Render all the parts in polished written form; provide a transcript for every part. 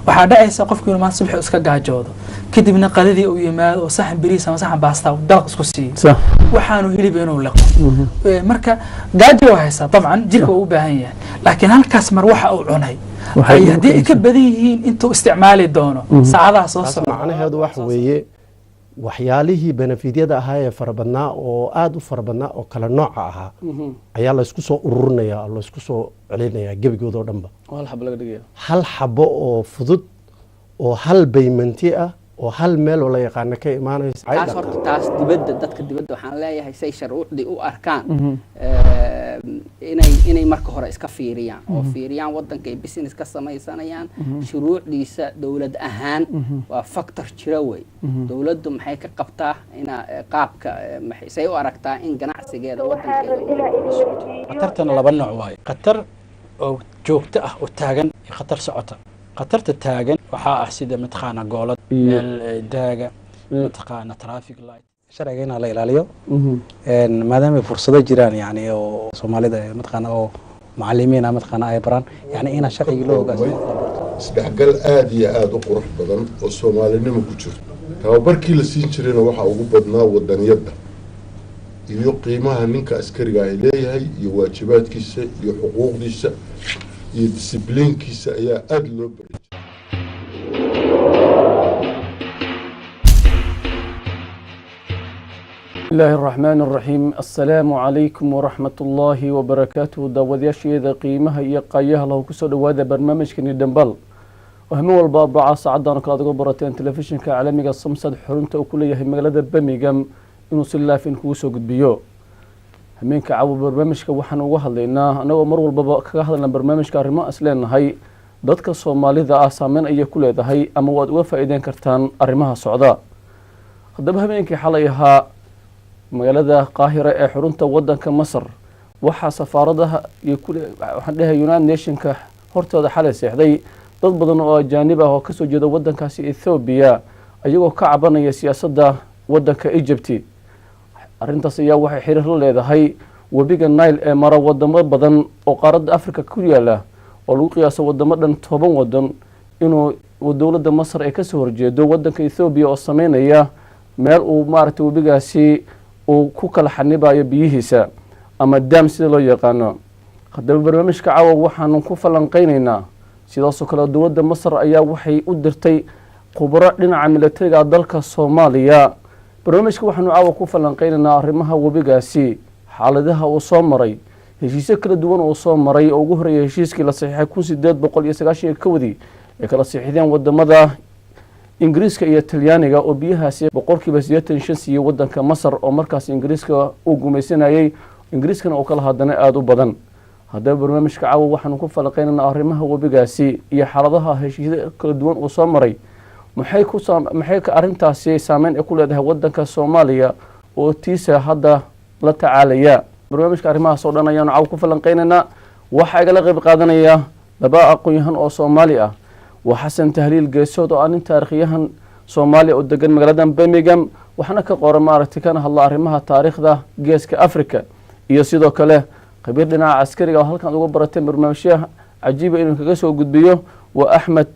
waxaa dhacaysa qofkii inuu maanta subaxii iska gaajoodo kadibna qadadii uu yimaado oo saxan bariis ama saxan baasta dalaq isku siiyo waxaanu hilib inuu liqo marka gaajo waa haysaa dabcan jirka uu u baahan yahay laakiin halkaas mar waxa uu cunay haddii ay ka badan yihiin intuu isticmaali doono saacadaha soo socda macnaheedu waxa weeye waxyaalihii benefityada ahaa ee farabadnaa oo aad u farabadnaa oo kala nooca ahaa ayaa laysku soo ururinayaa laysku soo celinayaa gebigoodoo dhanba hal xabo oo fudud oo hal baymanti ah oo hal meel oo la yaqaano ka imaanaysa taas horta taas dibadda dadka dibadda waxaan leeyahay say sharcuudii u arkaan inay marka hore iska fiiriyaan oo fiiriyaan waddanka ay business ka samaysanayaan shuruucdiisa dowlad ahaan waa factor jira wey dowladdu maxay ka qabtaa ina qaabka say u aragtaa in ganacsigeeda waddankeeda qatartana laba nooc waaye qatar oo joogto ah oo taagan iyo qatar socota qatarta taagan waxaa ah sida mataqaana goolad meel daaga mataqaana traffic light sharciga in la ilaaliyo maadaama fursado jiraan yani oo Soomaalida mataqaana oo macallimiin mataqaana ay baraan yani in sharciga loo ogaado isdhexgal aad iyo aad u qurux badan oo Soomaalinimo ku jirto tababarkii la siin jirayna waxa ugu badnaa wadaniyada iyo qiimaha ninka askariga ay leeyahay iyo waajibaadkiisa iyo xuquuqdiisa iyo disciplinekiisa ayaa aad loo baray بسم الله الرحمن الرحيم السلام عليكم ورحمة الله وبركاته داودياشي ذا قيمها يقايها له كسود وهذا برنامج كني دنبال وهم والباب سعدنا كلا برتين تلفزيون كعالمي الصمصد حرمته وكلية هي مجلة بميجام إنه سلا فين كوسو قد بيو همين كعو برنامج كوحنا وهل لنا أنا ومر والباب كهذا برنامج كرما أصلنا هاي ضدك الصومالي ذا أسامين أي كل ذا هاي أمواد وفائدين كرتان أرمها السعوداء خدمها همين كحاليها magaalada qaahira ee xarunta wadanka Masar waxa safaaradaha iyo waxaan dhahay United Nations-ka hortooda xalay seexday dad badan oo ajaanib ah oo ka soo jeeda wadankaasi Ethiopia ayagoo ka cabanaya siyaasadda wadanka Egypt arintaas ayaa waxay xiriir la leedahay wabiga Nile ee mara wadamo badan oo qaaradda Afrika ku yaala oo lagu qiyaaso wadamo dhan 10 wadan inuu dawladda Masar ay ka soo horjeedo wadanka Ethiopia oo sameynaya meel uu maartay wabigaasi ku kala xanibayo biyihiisa ama dam sida loo yaqaano hadaba barnaamijka caawa waxaan ku falanqeynaynaa sidaas oo kale dawladda Masar ayaa waxay u dirtay khubaro dhinaca militariga dalka Soomaaliya barnaamijka waxaan caawa ku falanqeynaynaa arrimaha wabigaasi xaaladaha uu soo maray heshiisyo kala duwan oo soo maray oo ugu horeeyay heshiiskii la saxiixay 1891 ee kala saxiixdeen wadamada Ingiriiska iyo Talyaaniga oo biyahaasi boqolkiiba 85 siiyay wadanka Masar oo markaas Ingiriiska uu gumaysanayay Ingiriiskana oo kala hadana aad u badan hadaba barnaamijka caawa waxaan ku falanqeynaynaa arrimaha wabigaasi iyo xaaladaha heshiisyada kala duwan oo soo maray maxay ka arintaasi saameyn ku leedahay wadanka Soomaaliya oo tiisa hadda la tacaalaya barnaamijka arrimahaas oo dhan ayaan caawa ku falanqeynaynaa waxa ay la qayb qaadanaya laba aqoon-yahan oo Soomaali ah وحسن تهليل جيسود وأن تاريخيهن صومالي ودقن مقالة بميجام وحنا كقرا مارتي كان هلا أرمها تاريخ ذا جيس كأفريقيا يصيدوا كله خبير لنا عسكري وهل كان يقول برتين برمشيه عجيبة إنه كجسوا وجود بيو وأحمد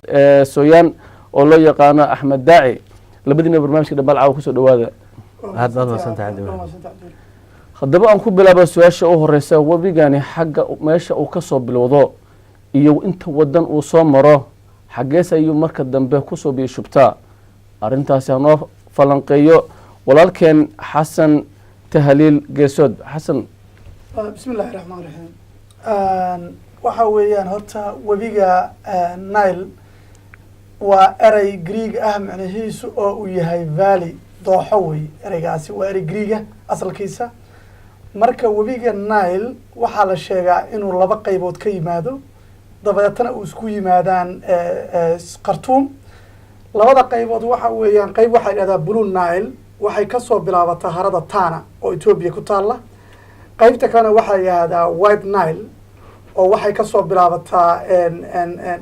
سويان والله يقانا أحمد داعي لبدينا برنامج كده بلعب وكسر هذا هذا ما سنت عندي خدبا أنكم بلا بس ويش أوه الرئيس وبيجاني حاجة ماشى وكسر بالوضوء يو أنت ودن وصامرة حجيس أيوم مركز دنبه كسو بيشبتا أرنتاس ينوف فلنقيو ولكن حسن تهليل جسد حسن بسم الله الرحمن الرحيم وحويان هرتا وبيجا نايل وأري جريج أهم يعني هي سو ويهاي فالي ضوحوي رجاسي وأري جريجة أصل كيسة مركز وبيجا نايل وحال الشيء إنه لبقى يبود كيمادو dabadeetana uu isku yimaadaan Khartoum labada qaybood waxa weeyaan qayb waxa yiraahdaa Blue Nile waxay ka soo bilaabataa harada Tana oo Ethiopia ku taala qaybta kalena waxa yiraahdaa White Nile oo waxay ka soo bilaabataa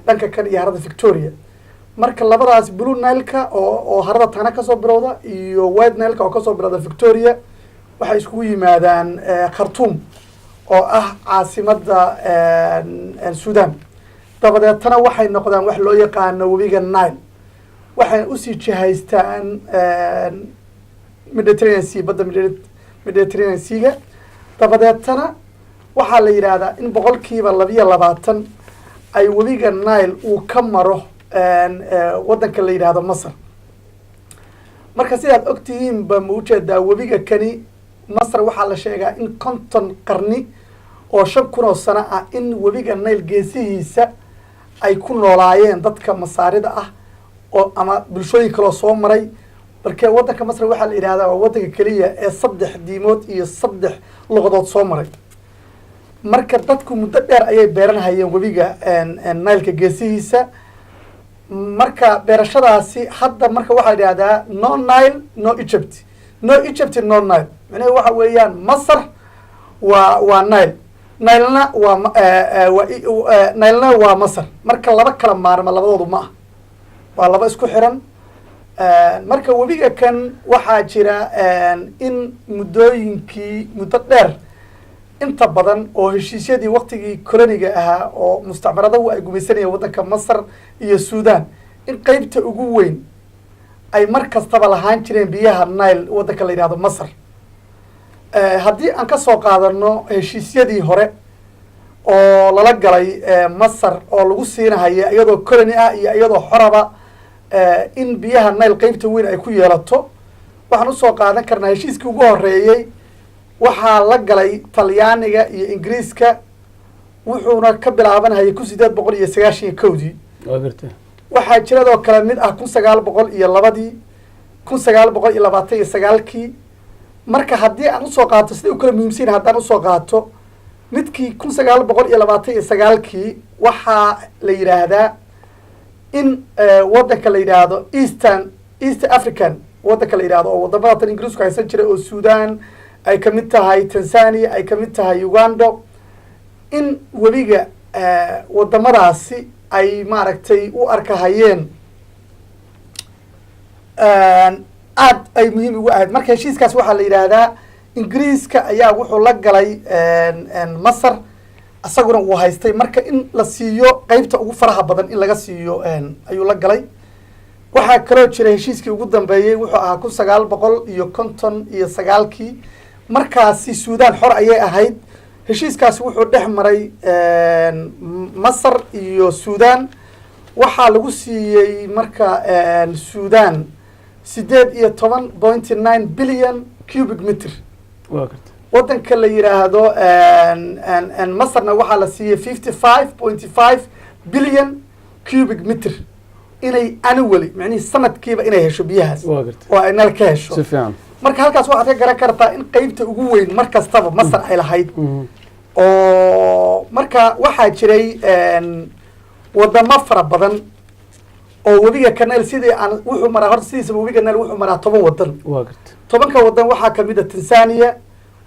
dhanka kale iyo harada Victoria marka labadaas Blue Nile-ka oo harada Tana ka soo bilowda iyo White Nile-ka oo ka soo bilowda Victoria waxay isku yimaadaan Khartoum oo ah caasimadda Sudan dabadeetana waxay noqdaan wax loo yaqaano webiga Nile waxay usii jihaystaan Mediterranean Sea badda Mediterranean Sea dabadeetana waxaa la yidhaahdaa in 22% ay webiga Nile uu ka maro waddanka la yidhaahdo Masar marka sidaad ogtihiin ba ma ujeedaa webiga kani Masar waxaa la sheegaa in 50 qarni oo 5,000 sano ah in webiga Nile geesihiisa ay ku noolaayeen dadka Masaarida ah oo ama bulshooyin kale soo maray balkee waddanka Masar waxaa la yidhaahdaa waa waddanka kaliya ee 3 diimood iyo 3 luqadood soo maray marka dadku muddo dheer ayay beeranayeen webiga Nile-ka geesihiisa marka beerashadaasi hadda marka waxaa la yidhaahdaa no Nile no Egypt no Egypt no Nile macnaheedu waxa weeyaan Masar waa Nile Nilena waa Masar marka laba kala maarma labadoodu ma ah waa laba isku xiran marka webiga kan waxaa jira in muddo dheer inta badan oo heshiisyadii waqtigii koloniga ahaa oo mustacmaradahu ay gumaysanayeen waddanka Masar iyo Suudaan in qaybta ugu weyn ay mar kastaba lahaan jireen biyaha Nile waddanka la yidhaahdo Masar haddii aan ka soo qaadano heshiisyadii hore oo lala galay Masar oo lagu siinahayo iyadoo koloni ah iyo iyadoo xoraba in biyaha Nile qaybta weyn ay ku yeelato waxaan usoo qaadan karnaa heshiiskii ugu horeeyey waxaa la galay Talyaaniga iyo Ingiriiska wuxuuna ka bilaabanayay 1891 waxaa jiradoo kale mid ah 1902 1929 marka haddii aan usoo qaato sida u kala muhiimsan haddaan usoo qaato midkii 1929 waxaa la yidhaahdaa in waddanka la yidhaahdo East African waddanka la yidhaahdo oo wadamada tan Ingiriisku haysan jiray oo Suudaan ay ka mid tahay Tanzania ay ka mid tahay Uganda in webiga wadamadaasi ay maaragtay u arkahayeen aad ay muhiim ugu ahayd marka heshiiskaas waxaa la yidhaahdaa Ingiriiska ayaa wuxuu la galay Masar asaguna uu haystay marka in la siiyo qaybta ugu faraha badan in laga siiyo ayuu la galay waxaa kaloo jira heshiiskii ugu dambeeyey wuxuu ahaa 1959 markaasi Suudaan xor ayay ahayd heshiiskaasi wuxuu dhex maray Masar iyo Suudaan waxaa lagu siiyey marka Suudaan 18.9 billion cubic meter waddanka la yidhaahdo Masarna waxaa la siiyey 55.5 billion cubic meter inay annually macnihi sanadkiiba inay hesho biyahaas oo ay Nile ka hesho marka halkaas waxaad ka garan kartaa in qaybta ugu weyn mar kastaba Masar ay lahayd oo marka waxaa jiray wadamo fara badan oo webiga Nile sidii aan wuxuu maraa horta sidiisa webiga Nile wuxuu maraa 10 wadan 10ka wadan waxaa kamid ah Tanzania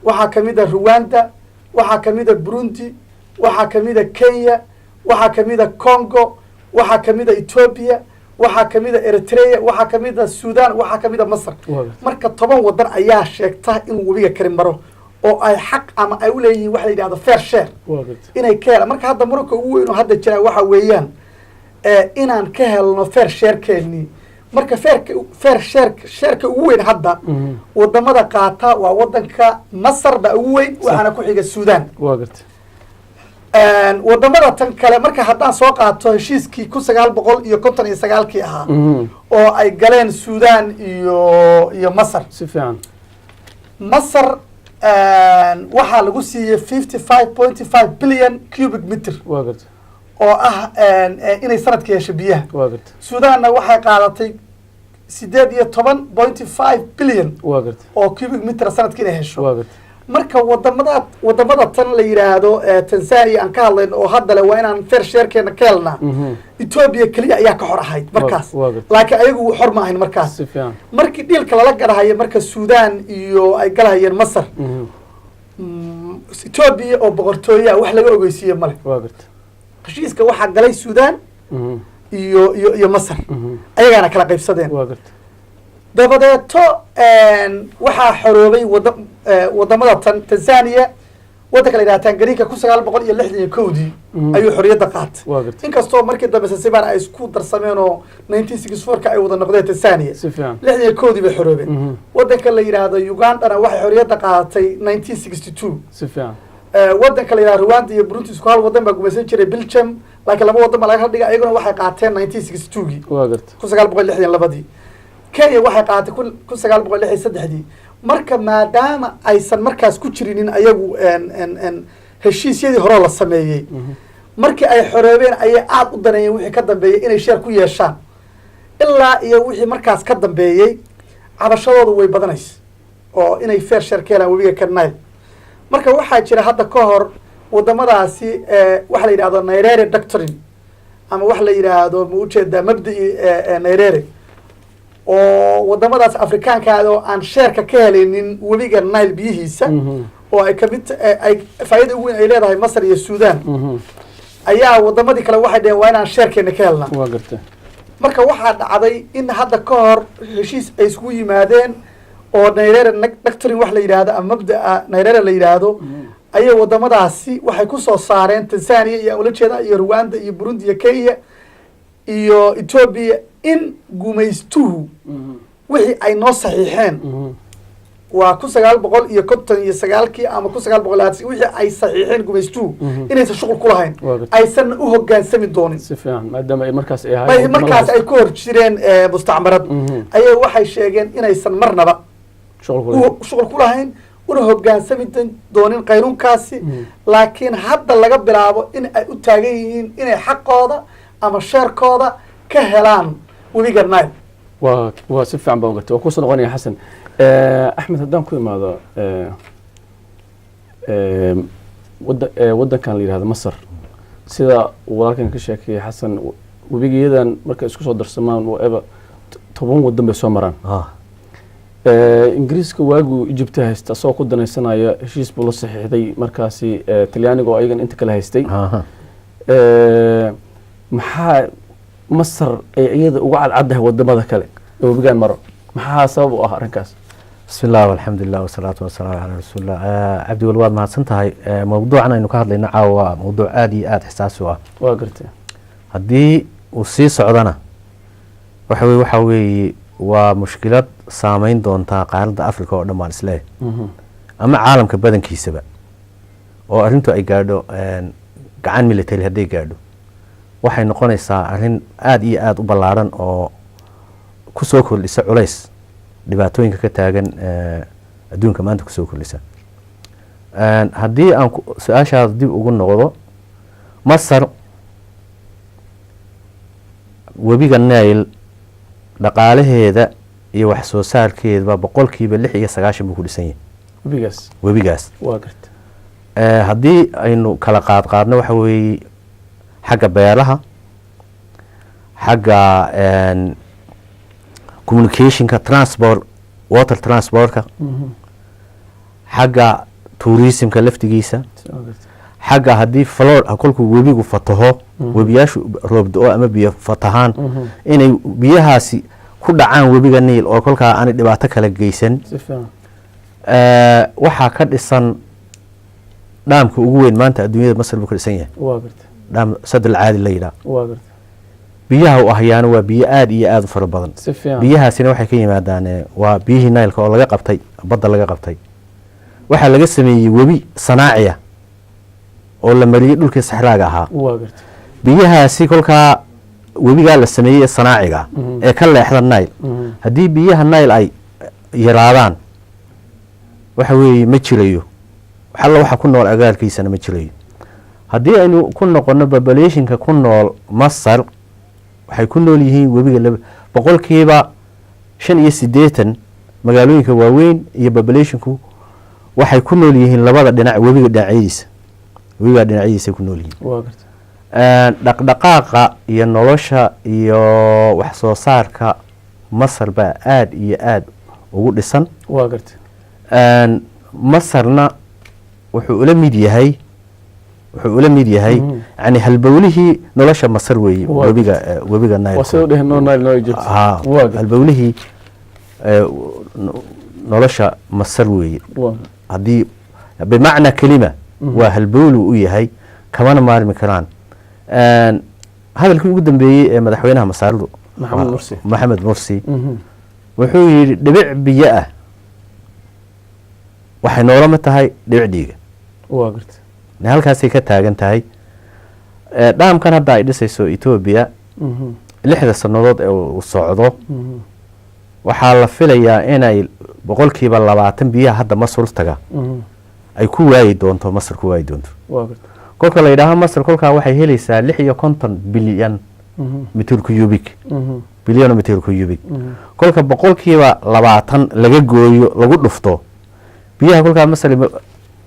waxaa kamid ah Rwanda waxaa kamid ah Burundi waxaa kamid ah Kenya waxaa kamid ah Congo waxaa kamid ah Ethiopia waxaa kamid ah Eritrea waxaa kamid ah Suudaan waxaa kamid ah Masar marka 10 wadan ayaa sheegta in webiga kari maro oo ay xaq ama ay u leeyihiin waxa la yiraahdo fair share inay ka helaan marka hadda muranka ugu weyn oo hadda jira waxa weeyaan inaan ka helno fair share keeni marka fair share ugu weyn hadda wadamada qaata waa wadanka Masar ba ugu weyn waxaana ku xiga Suudaan wadamada tan kale marka haddaan soo qaato heshiiskii 1959 ahaa oo ay galeen Suudaan iyo Masar si fiican Masar waxaa lagu siiyey 55.5 billion cubic meter oo ah inay sanadkii hesho biyaha Suudaanna waxay qaadatay 18.5 billion oo cubic meter sanadkii inay hesho marka wadamada tan la yiraahdo Tanzania aan ka hadlayno oo hadda waa inaan fair share keena ka helnaa Ethiopia kaliya ayaa ka xor ahayd markaas laakiin ayagu xor ma ahayn markaas markii dealka lala galahayo marka Suudaan iyo ay galahayeen Masar Ethiopia oo boqortooyo wax laga ogeysiiyay male heshiiska waxaa galay Suudaan iyo Masar ayagana kala qaybsadeen dabadeeto waxaa xoroobay wadamada Tanzania waddanka la yidhaha Tanganyika 1961 ayuu xorriyadda qaatay inkastoo markii dambe Zanzibar ay isku darsameen oo 1964 ay wada noqdeen Tanzania 61 bay xoroobeen waddanka la yiraahdo Uganda waxay xorriyadda qaadatay 1962 si fiican waddanka la yiraahdo Rwanda iyo Burundi isku hal waddan baa gumaysan jiray Belgium laakiin laba waddan laga dhiga ayaguna waxay qaateen 1962 waa gartay 1962 Kenya waxay qaadatay 1963 marka maadaama aysan markaas ku jirinin ayagu heshiisyadii hore la sameeyay markii ay xoreebeen ayay aad u daneeyeen wixii ka dambeeyay inay sheer ku yeeshaan ilaa iyo wixii markaas ka dambeeyay cabashadoodu way badanaysa oo inay fair share ka helaan webiga Nile marka waxaa jira hadda ka hor wadamadaasi waxa la yiraahdo Nyerere doctrine ama waxa la yiraahdo ma u jeedaa mabda'i Nyerere oo wadamadaas Afrikaanka oo aan sheerka ka helaynin webiga Nile biyihiisa oo ay kamid ay faa'iido weyn ay leedahay Masar iyo Suudaan ayaa wadamadii kale waxay dhaheen waa inaan sheerkeena ka helnaa waa gartay marka waxaa dhacday in hadda ka hor heshiis ay isku yimaadeen oo Nyerere doctrine wax la yiraahdo ama mabda'a Nyerere la yiraahdo ayay wadamadaasi waxay ku soo saareen Tanzania iyo ulajeeda iyo Rwanda iyo Burundi iyo Kenya iyo Ethiopia in gumaystuhu wixii ay noo saxiixeen waa 1959 ama 1920 wixii ay saxiixeen gumaystuhu inaysan shuqul ku lahayn aysan u hoggaansami doonin si fiican maadaama ay markaas ay ahayd markaas ay ku hor jireen mustacmarad ayay waxay sheegeen inaysan marnaba shuqul ku lahayn una hoggaansami doonin qaynuunkaasi laakiin hadda laga bilaabo in ay u taagan yihiin inay xaqooda ama sheerkooda ka helaan webiga Nile waa si fiican baa u gartay waa ku soo noqonaya Xasan Axmed haddaan ku imaado waddankan la yiraahdo Masar sida walaalkan ka sheekay Xasan webigeedan marka isku soo darsamaan whatever 10 waddan bay soo maraan ingiriiska waagu Egypt haysta soo ku danaysanaya heshiis buu la saxiixday markaasi Talyaaniga oo ayagan inta kala haystay maxaa Masar ay iyada uga cadcadahay wadamada kale oo webigan maro maxaa sabab u ah arrinkaas bismillaah walxamdulilah wasalaatu wasalaamu calaa rasuulillah cabdi walwaad mahadsan tahay mawduucan aynu ka hadlayna caawa mawduuc aad iyo aad xasaasi u ah waa gartay haddii uu sii socdana waxa weeye waa mushkilad saameyn doontaa qaaradda Afrika oo dhan baan isleeyahay ama caalamka badankiisaba oo arrintu ay gaadho gacan military hadday gaadho waxay noqonaysaa arrin aad iyo aad u ballaaran oo ku soo kordhisa culays dhibaatooyinka ka taagan adduunka maanta ku soo kordhisa haddii aan su-aashaada dib ugu noqdo Masar webiga Nile dhaqaalaheeda iyo wax soo saarkeeda boqolkiiba 96 buu ku dhisan yahay webigaas waa gartay haddii aynu kala qaadno waxa weeye xagga beeraha xagga communicationka transport water transportka xagga tourismka laftigiisa xagga haddii flood kolkuu webigu fataho webiyaashu roobdo ama biyo fatahaan inay biyahaasi ku dhacaan webiga Nile oo kolkaa aan dhibaato kala geysan waxaa ka dhisan dhaamka ugu weyn maanta adduunyada Masar buu ka dhisan yahay waa gartay dhaam sadal caadi la yiraahdo waa gartay biyaha u ahyaana waa biyo aad iyo aad u fara badan biyahaasina waxay ka yimaadaan waa biyihii Nile oo laga qabtay badda laga qabtay waxaa laga sameeyay webi sanaaciya oo la mariyay dhulkii saxraaga ahaa waa gartay biyahaasi kolkaa webigaa la sameeyay sanaaciga ee ka leexda Nile haddii biyaha Nile ay yaraadaan waxa weeye ma jirayo waxa ku nool agaalkiisana ma jirayo haddii aynu ku noqono populationka ku nool Masar waxay ku nool yihiin webiga boqolkiiba 85 magaalooyinka waaweyn iyo populationku waxay ku nool yihiin labada dhinac webiga dhinaciisa ku nool yihiin waa gartay dhaqdhaqaaqa iyo nolosha iyo wax soo saarka Masar baa aad iyo aad ugu dhisan waa gartay Masarna wuxuu ula mid yahay yani halbowlihii nolosha Masar weeye webiga Nile wasoo dhehno Nile Egypt halbowlihii nolosha Masar weeye haddii bimacna kelima waa halbowlu u yahay kamana maarmi karaan hadalkii ugu dambeeyey ee madaxweynaha masaaridu maxamed mursi wuxuu yidhi dhibic biyo ah waxay noolama tahay dhibic dhiiga halkaasay ka taagan tahay dhaamkan hadda ay dhisayso etoobiya 6 sannadood ee uu socdo waxaa la filayaa inay 20% biyaha hadda masar taga ay ku waayi doonto masar ku waayi doonto kolka la yidhaaho masar kolkaa waxay helaysaa 56 bilyan mitir cubic bilyan mitir cubic kolka 20% laga gooyo lagu dhufto biyaha kolkaa masar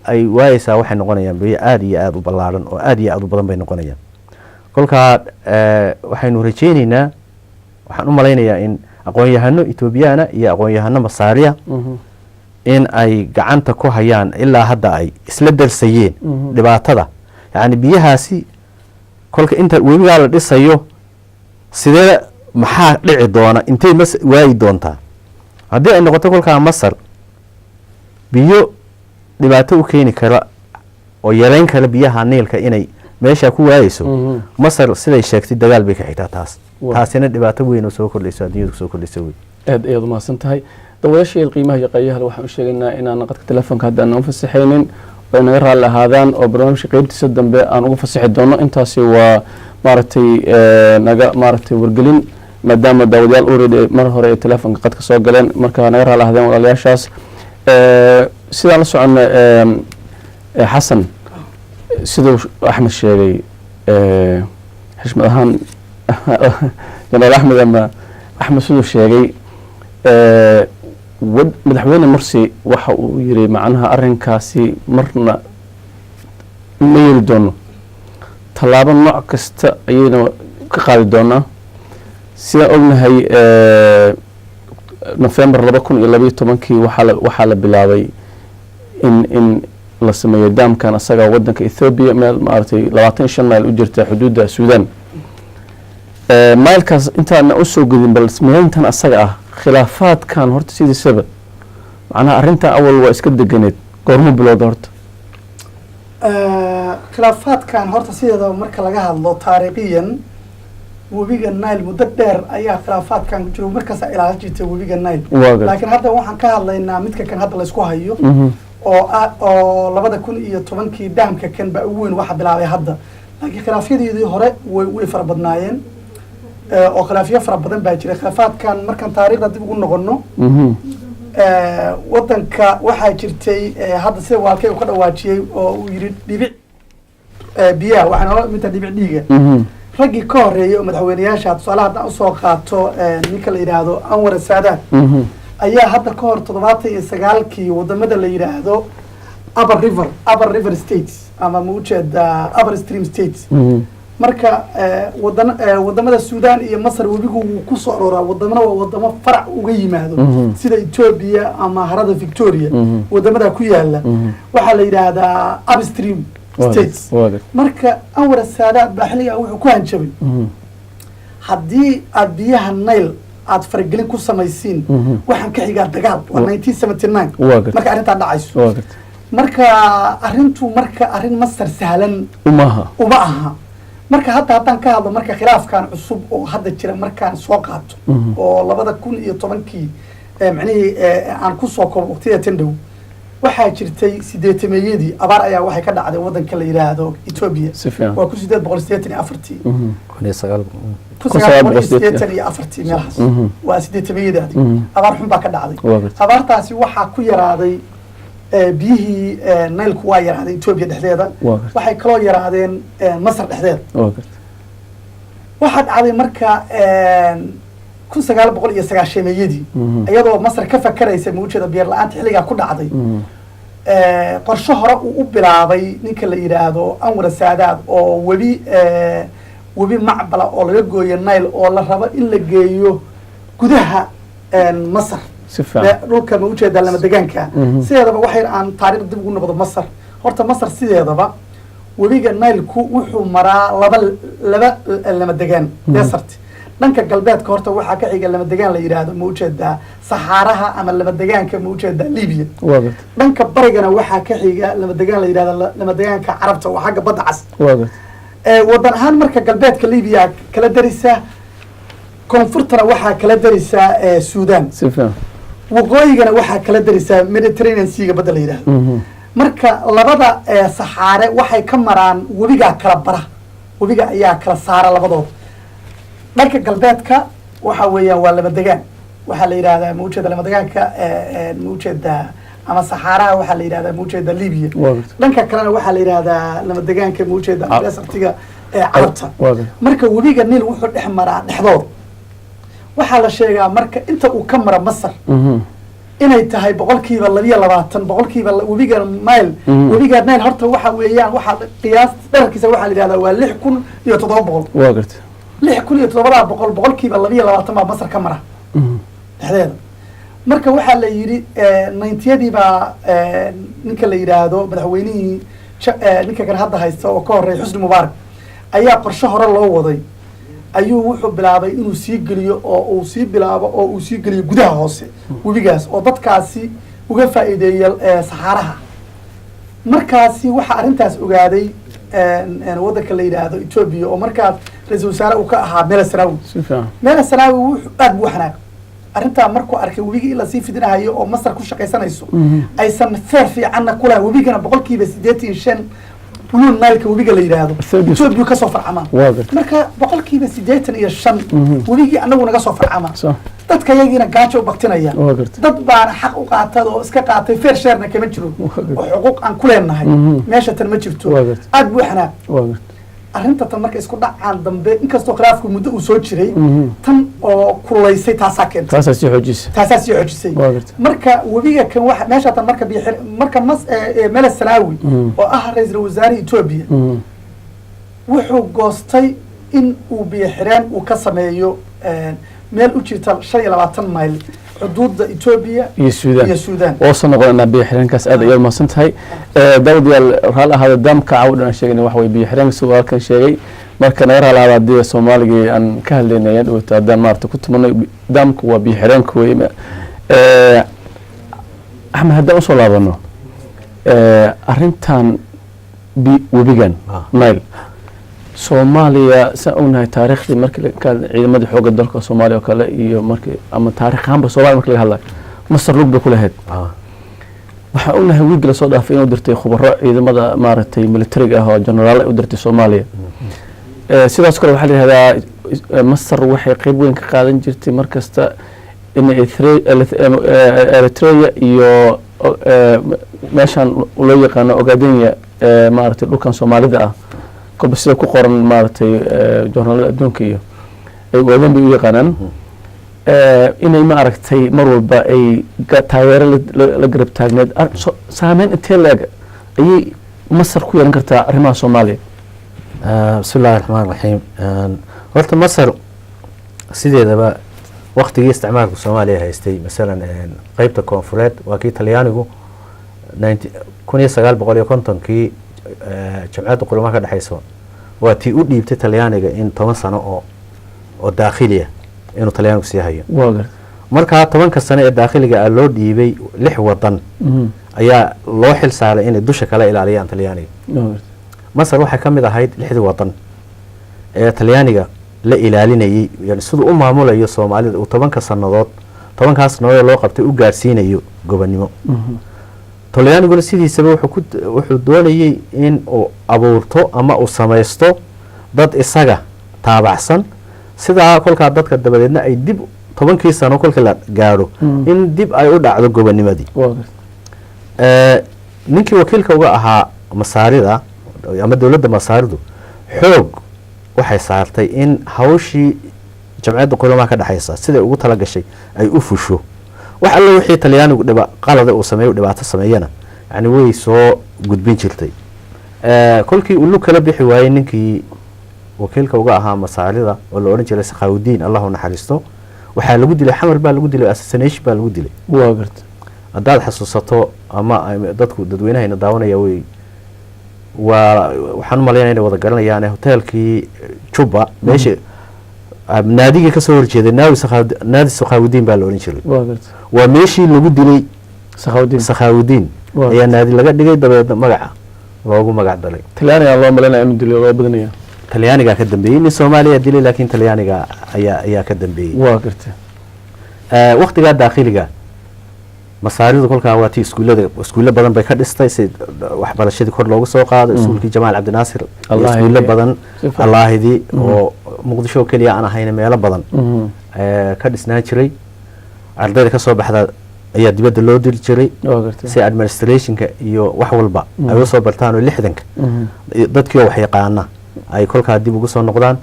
ay waayaysaa waxay noqonayaan biyo aad iyo aad u ballaaran oo aad iyo aad u badan bay noqonayaan kolkaa waxaynu rajaynaynaa waxaan u malaynayaa in aqoon-yahano etoobiyana iyo aqoon-yahano masaariya in ay gacanta ku hayaan ilaa hadda ay isla darsayeen dhibaatada yacni biyahaasi kolka inta webigaa la dhisayo sidee maxaa dhici doona intay waayi doontaa haddii ay noqoto kolkaa masar biyo dhibaato u keeni kara oo yareyn kara biyaha niilka inay meesha ku waayeyso masar siday sheegtay dagaal bay ka xigtaa taasina dhibaato weyn oo soo kordhayso adduunyada soo kordhayso weyn aad ayaad u mahadsan tahay dawayaashii qiimaha iyo qayaha waxaan u sheegaynaa inaan qadka telefoonka hadda aan u fasaxaynin oo naga raalli ahaadaan oo barnaamijka qaybtiisa dambe aan ugu fasaxi doono intaasi waa maaragtay naga maaragtay wargelin maadaama daawadayaal already mar hore ay telefoonka qadka soo galeen marka naga raalli ahaadeen walaalayaashaas sidaan la soconna xasan siduu axmed sheegay xishmad ahaan janaal axmed ama axmed siduu sheegay madaxweyne mursi waxa uu yiri macnaha arrinkaasi marna ma yeeli doono tallaabo nooc kasta ayayna ka qaadi doonaa sidaan ognahay November 2012 waxaa la bilaabay in la sameeyo daamkan asaga wadanka Ethiopia meel maartay 25 mayl u jirta xuduudda Suudaan maylkaas intaan u soo gudin bal sameeyntan asaga ah khilaafaadkan horta sidiisaba macnaha arrinta awal waa iska deganeed goorma bilowda horta khilaafaadkan horta sideeda marka laga hadlo taariikhiyan webiga Nile muddo dheer ayaa khilaafaadkan ku jiro markaas ay ilaalin jirtay webiga Nile laakiin hadda waxaan ka hadlaynaa midka kan hadda la isku hayo oo 2010kii daamka kan ba ugu weyn waxa bilaabay hadda laakiin khilaafyadii hore way fara badnaayeen oo khilaafyo fara badan baa jiray khilaafaadkan markan taariikhda dib ugu noqono wadanka waxaa jirtay hadda sida walkay uu ka dhawaajiyay oo uu yiri dhibic biyaha waxaan oo mid dhibic dhiiga raggii ka horeeyay oo madaxweynayaasha tusaalaha hadda usoo qaato ninka la yiraahdo Anwar Saadaat ayaa hadda ka hor 79kii wadamada la yiraahdo Upper River States ama muujeeda Upper Stream States marka wadamada Suudaan iyo Masar webigu uu ku soo aroora wadamada waa wadamo farac uga yimaado sida Ethiopia ama harada Victoria wadamada ku yaala waxa la yiraahdaa upstream states marka Anwar Saadaat baa xiliga wuxuu ku hanjabay haddii aad biyaha Nile aad faragelin ku samaysiin waxaan ka xigaa dagaal waa 1979 marka arrinta dhacayso marka arrintu marka arrin Masar sahlan uma aha marka haddaan ka hadlo marka khilaafkan cusub oo hadda jira markaan soo qaato oo 2010kii macnaheedu aan ku soo koobo waqtiga tandhow waxaa jirtay 80meeyadii abaar ayaa waxay ka dhacday wadanka la yiraahdo Ethiopia waa ku 884 meelahaas waa 80meeyadii abaar xun baa ka dhacday abaartaasi waxaa ku yaraaday biyihii Nile-ku waa yaraaday Ethiopia dhexdeeda waxay kaloo yaraadeen Masar dhexdeeda waxaa dhacday marka 1990meeyadii iyadoo Masar ka fakaraysa muujeeda beer la'aanta xilliga ku dhacday qorshe hore uu u bilaabay ninka la yiraahdo Anwar Saadaat oo webi macbala oo laga gooyo Nile oo la rabo in la geeyo gudaha Masar dhulka muujeeda lama deegaanka sideedaba waxay aan taariikh dib ugu noqdo Masar horta Masar sideedaba webiga Nile ku wuxuu maraa laba lama deegaan desert dhanka galbeedka horta waxaa ka xiga lama degaan la yidhaahdo ma ujeedaa saxaaraha ama lama degaanka ma ujeedaa libiya dhanka barigana waxaa ka xiga lama degaan la yidhahdo lama degaanka carabta oo xagga badda cas wadan ahaan marka galbeedka libiya kala darisaa koonfurtana waxaa kala darisaa sudan waqooyigana waxaa kala darisaa mediterranean seaga badda la yidhahdo marka labada saxaare waxay ka maraan webigaa kala bara webiga ayaa kala saara labadooda dhanka galbeedka waxa weeyaan waa lama degaan waxaa la yidhahdaa ma ujeeda lama degaanka ma ujeedaa ama saxaaraha waxaa la yidhahdaa ma ujeeda libiya dhanka kalena waxaa la yidhahdaa lama degaanka ma ujeeda desertiga carabta marka webiga niil wuxuu dhex maraa dhexdooda waxaa la sheegaa marka inta uu ka mara masar inay tahay 22% boqolkiiba webiga mile webiga nile horta waxa weeyaan waxaa qiyaas dhererkiisa waxaa la yidhahdaa waa 6,700 waa gartay 6,700 boqolkiiba 22 baa masar ka mara dhexdeeda marka waxaa la yidhi 90yadii baa ninka la yidhaahdo madaxweynihii ninka kan hadda haysta oo ka horreeya xusni mubaarak ayaa qorshe hore loo waday ayuu wuxuu bilaabay inuu sii geliyo oo uu sii bilaabo oo uu sii geliyo gudaha hoose webigaas oo dadkaasi uga faa'iideeya saxaaraha markaasi waxaa arrintaas ogaaday waddanka la yidhaahdo Ethiopia oo markaas ra-iisul wasaare uu ka ahaa Meles Zenawi Meles Zenawi wuxuu aad buu xanaaq arrintaa markuu arkay webigii la sii fidinayo oo Masar ku shaqaysanayso aysan feer fiicanna ku lahayn webigana 85% بلون نايلك وبيجا اللي يرادو شو بيو كسر فرعما مركا بقول كي بس جيتن إيش شن وبيجي أنا ونقصر فرعما دت كيجينا قاتشوا بقتنا يا دت بار حق وقعتوا اسكا قعتوا فير شيرنا كمان شنو وحقوق عن كلنا هاي ماشى تنمشفتوا أدبو إحنا أرنت تمرك إسكو دع عن ضمن إنك استقراف كمدة وصوت شري تم كل يسي تاسكن تاساسي حجيس تاساسي حجيسي مركا وبيجا كان واحد ماشى تمرك بيحر مركا مس ملس سلاوي وأهرز الوزاري إثيوبيا وحو قاستي إن وبيحران وكسميو ميل وجيتال شيء 20 مايل حدود إثيوبيا السودان وصلنا قلنا بيحران كاس أدى يوم ما سنتهاي داود يال هذا الدم كعودنا شيء إنه وحوي بيحران سؤال كان شيء مركنا يرى على الدية الصومالية أن كهلنا يدو تدام مارت كنت من دمك وبيحران كوي أحمد هذا وصل أظنه أرنتان وبيجان مايل Soomaaliya sauna taariikhdi markii ka ciidamada xooga dalka Soomaaliya kale iyo markii ama taariikhan Soomaaliya markii laga hadlay Masar rugba ku lahayd waxa uu nahay wiig la soo dhaafay inuu dirtay khubaro ciidamada maaragtay militariga ah oo generaal u dirtay Soomaaliya sidaas kale waxa la yiraahdaa Masar waxay qayb weyn ka qaadan jirtay markasta in Eritrea iyo meeshan loo yaqaan Ogaadenya maaragtay dhulkan Soomaalida ah كل بس يكون قرن مارتي جورنال الدنيا وذن بيجي قانون إني ما أركتي مرور بأي تغيير لقرب تاجند سامين التلاج أي مصر كوي نكرت رمى صومالي بسم الله الرحمن الرحيم قلت مصر سيدي دابا وقت جي استعمار الصومالية هيستي مثلا قيبة كونفرات وكي طليانيجو كوني سجال بقولي كنتم كي جمعية قلومها كده حيسون واتي أودي بتطليانيجا إن 10 سنة أو داخلية إنه طليانيجو سياحية مركها 10 سنة الداخلية اللو ديبي لح وطن أيا لوحل سهل إن الدوشة كلا إلى عليان طليانيجا مصر روحها كم إذا هيد لحد وطن طليانيجا لا إلى علينا يعني سود معمولة يصوم على و10 سنوات 10 سنوات لو قبت وجارسين يو جبنيمو طليانيجو سيدي سبب wuxuu doonayay in uu abuurto ama uu samaysto dad isaga taabacsan sida kolka dadka dabadeedna ay dib 10 sano kolka la gaaro in dib ay u dhacdo gobonimadii ninkii wakiilka uga ahaa masaarida ama dawladda masaaridu xoog waxay saartay in hawshii jamciyadda qolomaha ka dhaxaysa sida ugu tala gashay ay u fusho wax alla wixii talyaanigu qalad uu sameeyo dhibaato sameeyana yani way soo gudbin jirtay kulkii uu kala bixi waayay ninkii wakiilka uga ahaa masaarida oo la oran jiray Sakhaawudiin Allahu naxariisto waxa lagu dilay xamar baa lagu dilay assassination baa lagu dilay waa gartay hadaad xasuusato ama dadku dadweynaha daawanaya way waxaan u maleeyahay inay wada garanayaan hotelkii Juba meesha naadigii kasoo horjeeday naadi sakhaawudiin baa la odhan jiray waa garta waa meeshii lagu dilay sakhaawudiin ayaa naadi laga dhigay dabeedna magaca loogu magac dalay. talyaaniga loo malaynaya inuu dilay loo badanaya talyaaniga ka dambeeyay in Soomaaliya dilay laakiin talyaaniga ayaa ka dambeeyay waa garta waqtiga daaqiliga masaaridu kolkaa waa tii iskuulo badan bay ka dhistay si waxbarashadii kor loogu soo qaado iskuulkii Jamaal Cabdi Naasir iskuulo badan Allaahidii oo Muqdisho kaliya aan ahayn meelo badan ka dhisnaan jiray ardayda ka soo baxda ayaa dibadda loo diri jiray si administrationka iyo wax walba ay soo bartaan oo 60ka dadkii wax yaqaana ay kolkaa dib ugu soo noqdaan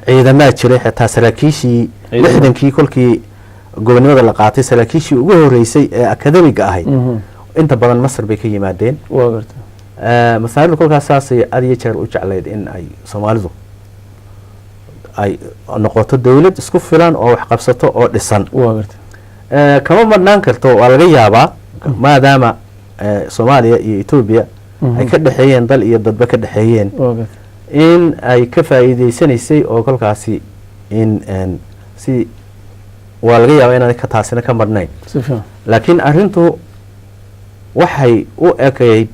ciidamada jiray xitaa saraakiishii 60kii kolkii gobonimada la qaatay saraakiishii ugu horeysay ee akademiga ahayd inta badan Masar bay ka yimaadeen waa garta masaaridu kolkaas saasay adiga jeer u jecleed in ay Soomaalidu ay noqoto dawlad isku filan oo wax qabsato oo dhisan waa garta kama marnaan karto waa laga yaabaa maadaama Soomaaliya iyo Ethiopia ay ka dhaxeeyeen dal iyo dadba ka dhaxeeyeen in ay ka faa'iideysanaysay oo kolkaasi in si waa laga yaabaa inaan ka taasina ka marnayn laakiin arintu waxay u ekayd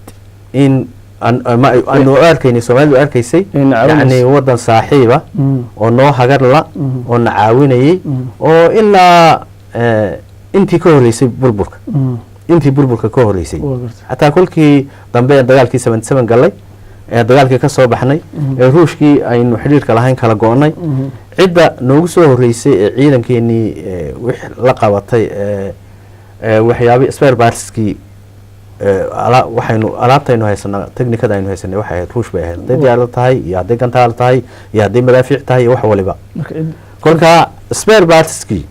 in aanu arkaynay Soomaalidu arkaysay yani wadan saaxiiba oo noo hagar la oo na caawinayay oo ilaa intii ka horeysay burburka ka horeysay hataa kolkii dambe dagaalkii 77 galay dagaalkii ka soo baxnay ruushkii aynu xiriirka lahayn kala go'nay cidda noogu soo horeysay ciidankeenii wix la qabatay waxyaabo spare partskii waxaynu alaabtaynu haysanaa technicada aynu haysanay waxay ahayd ruush bay ahayd haday diyaarad tahay iyo haday gantaal tahay iyo haday madaafiic tahay wax waliba kolka spare partskii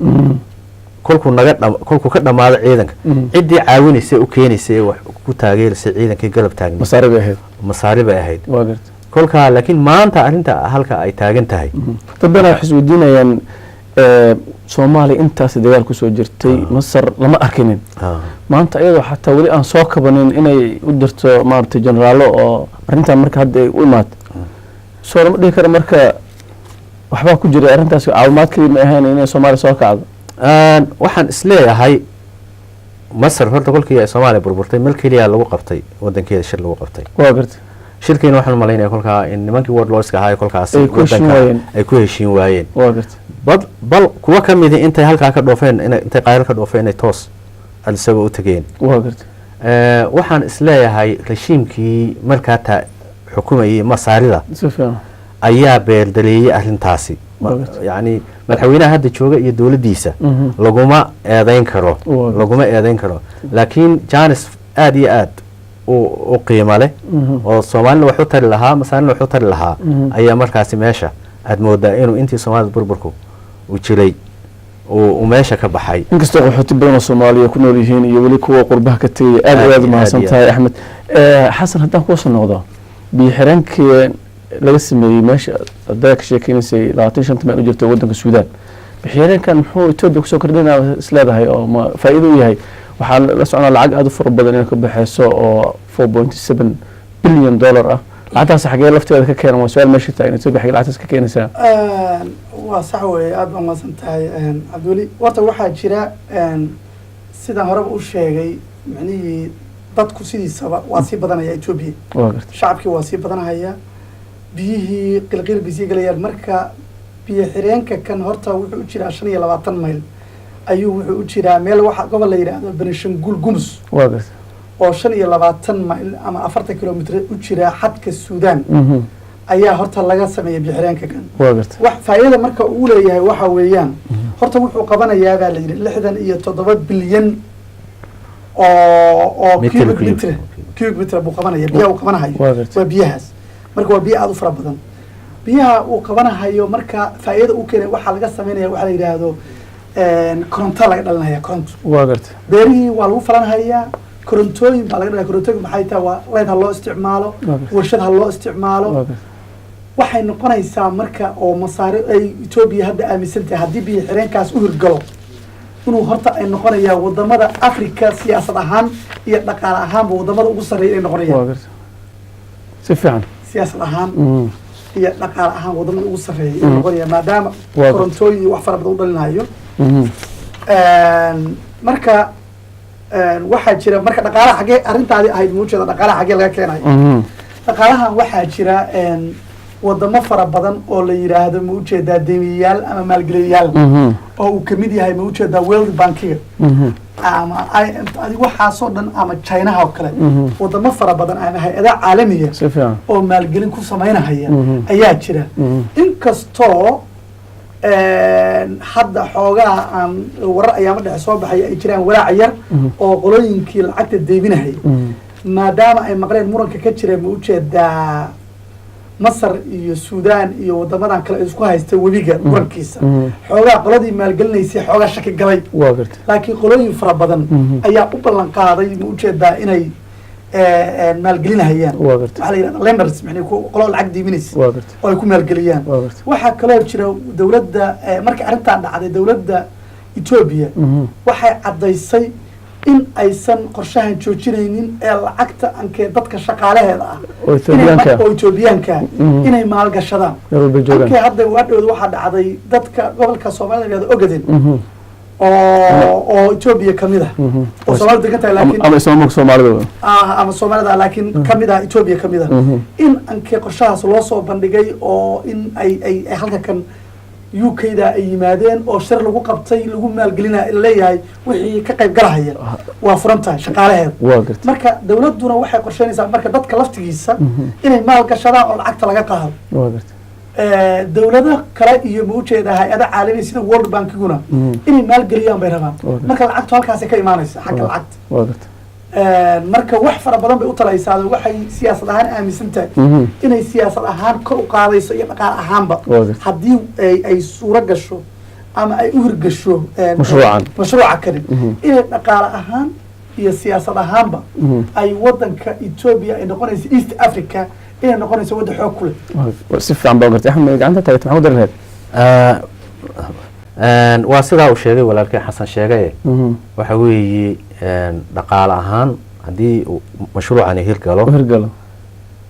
kolku ka dhamaado ciidanka cidii caawinaysay u keenaysay wax ku taageerisay ciidankii galab taagnay masaari bay ahayd kolka laakiin maanta arinta halka ay taagan tahay dadana wax isweydiinayaan Soomaaliya intaas dagaal ku soo jirtay Masar lama arkinin maanta iyadoo xataa wali aan soo kabanin inay u dirto maartay generaalo oo arinta marka hadda u imaad soo lama dhigi karo marka waxba ku jira arintaas caawimaadkii ma ahayn inay Soomaaliya soo kacdo waxaan isleeyahay Masar horta kolkii ay Soomaaliya burburtay meel kaliya lagu qabtay wadankeeda shir lagu qabtay waa gartay shirkiina waxaan malaynayaa kolkaa in nimankii world lordska ahaa kolkaas ay ku heshiin waayeen waa gartay bal kuwa ka mid intay halkaa ka dhoofeen intay qaayl ka dhoofeen ay toos alsaba u tageen waa gartay waxaan isleeyahay rashiimkii markaa xukumayay masaarida ayaa beerdaleeyay arintaasi yani madaxweynaha hadda jooga iyo dawladdiisa laguma eedeyn karo laakiin Janis aad iyo aad u qiimo leh oo Soomaalina wax u tari lahaa masaarina wax u tari lahaa ayaa markaasi meesha aad moodaa inuu intii Soomaalida burburku u jiray oo meesha ka baxay inkastoo qaxooti badan oo Soomaaliya ku nool yihiin iyo wali kuwa qurbaha ka tagay aad mahadsan tahay Axmed xasan haddaan ku soo noqdo biixirankii laga sameeyay meesha dadka ka sheekeynayay 25 meel u jirtay wadanka Suudaan bixirankan muxuu Ethiopia ku soo kordhinaa isleedahay oo faa'iido u yahay waxaa la soconaa lacag aad u fara badan in ka baxayso oo 4.7 billion dollar ah lacagtaas xagee lafteeda ka keenan waa su'aal meesha taagan Ethiopia xagee lacagtaas ka keenaysaa waa sax weeye aad baan maasan tahay Cabduli warta waxaa jira sidaan horeba u sheegay macnihii dadku sidiisaba waa sii badanaya Ethiopia shacabkii waa sii badanaya biyihii qilqil bisii galayaan marka biyo xireenka kan horta wuxuu u jiraa 25 mayl ayuu wuxuu u jiraa meel waxa gobol la yiraahdo Benishangul Gumus oo 25 mayl ama 40 kilomitir u jira xadka Suudaan ayaa horta laga sameeyay biyo xireenka kan wax faa'iido marka uu leeyahay waxa weeyaan horta wuxuu qabanayaa baa la yiri 67 bilyan oo cubic meter buu qabanaya biyaha uu qabanayo waa biyahaas marka waa biyo aad u fara badan biyaha uu qabanayo marka faa'iido uu keenay waxa laga sameeyaa waxa la yiraahdo koronto laga dhalinaya koronto waa gartay beerihii waa lagu falanhayaa korontooyin baa laga dhalinaya korontooyin maxay tahay waa leyd ha loo isticmaalo warshad ha loo isticmaalo waxay noqonaysaa marka oo masaari ay Ethiopia hadda aaminsan tahay haddii biyo xireenkaas u hirgalo inuu horta ay noqonayaan wadamada Afrika siyaasad ahaan iyo dhaqaale ahaanba wadamada ugu sareeya ay noqonayaan si fiican siyaasad ahaan iyo dhaqaale ahaan wadamada ugu sarreeya inuu noqonaya maadaama korontooyin iyo wax fara badan u dhalinayo marka waxaa jira marka dhaqaalaha xaggee arrintaadi ahayd muujeeda dhaqaalaha xaggee laga keenayo dhaqaalahan waxaa jira wadamo fara badan oo la yidhaahdo ma ujeedaa demiyayaal ama maalgeliyayaal oo uu kamid yahay ma ujeedaa world bankiga ama adiga waxaasoo dhan ama chinaha oo kale wadamo fara badan ama hay-ada caalamiya oo maalgelin ku samaynahaya ayaa jira inkastoo hadda xoogaa aan warar ayaama dhexe soo baxaya ay jiraan walaac yar oo qolooyinkii lacagta deybinahaya maadaama ay maqleen muranka ka jira ma ujeedaa masar iyo suudaan iyo wadamadan kale isku haysta webiga murankiisa xoogaa qoladii maalgelinaysay xoogaa shaki galay laakiin qolooyin fara badan ayaa u ballan qaaday ma ujeedaa inay maalgelinahayaan waxaa la yidhahda lenders maxay qolo lacag diibinaysa oo ay ku maalgeliyaan waxaa kaloo jira dowladda markii arrintan dhacday dowladda Ethiopia waxay caddaysay in aysan qorshahan joojinaynin ee lacagta ankee dadka shaqaalaheeda ah oo Ethiopiaanka inay maalgashadaan ankee hadda waadhowda waxaa dhacday dadka gobolka Soomaalida ee Ogaden oo Ethiopia kamid ah oo Soomaalida degan tahay laakiin ama Soomaalida laakiin kamid ah Ethiopia kamid ah in ankee qorshahaas loo soo bandhigay oo in ay halka kan UK-da ay yimaadeen oo shir lagu qabtay lagu maalgelinaa leeyahay wixii ka qayb galahaya waa furan tahay shaqaalaheeda marka dowladuna waxay qorsheynaysaa marka dadka laftigiisa inay maal gashadaan oo lacagta laga qaado dowlado kale iyo ma ujeedaa hay-ada caalami sida World Bankiguna inay maalgeliyaan bay rabaan marka lacagtu halkaasay ka imaanaysa xagga lacagta marka wax fara badan bay u talaysaa waxay siyaasad ahaan aaminsan tahay inay siyaasad ahaan kor u qaadayso iyo dhaqaale ahaanba haddii ay suuro gasho ama ay u hirgasho mashruuca kale inay dhaqaale ahaan iyo siyaasad ahaanba ay wadanka Ethiopia ay noqonayso East Africa inay noqonayso waddan xoog ku leh si fiican baa gartay axmed gacanta taagtay maxaa u dari lahayd waa sidaa uu sheegay walaalkay xasan sheegay waxa weeye dhaqaale ahaan haddii mashruucani hirgalo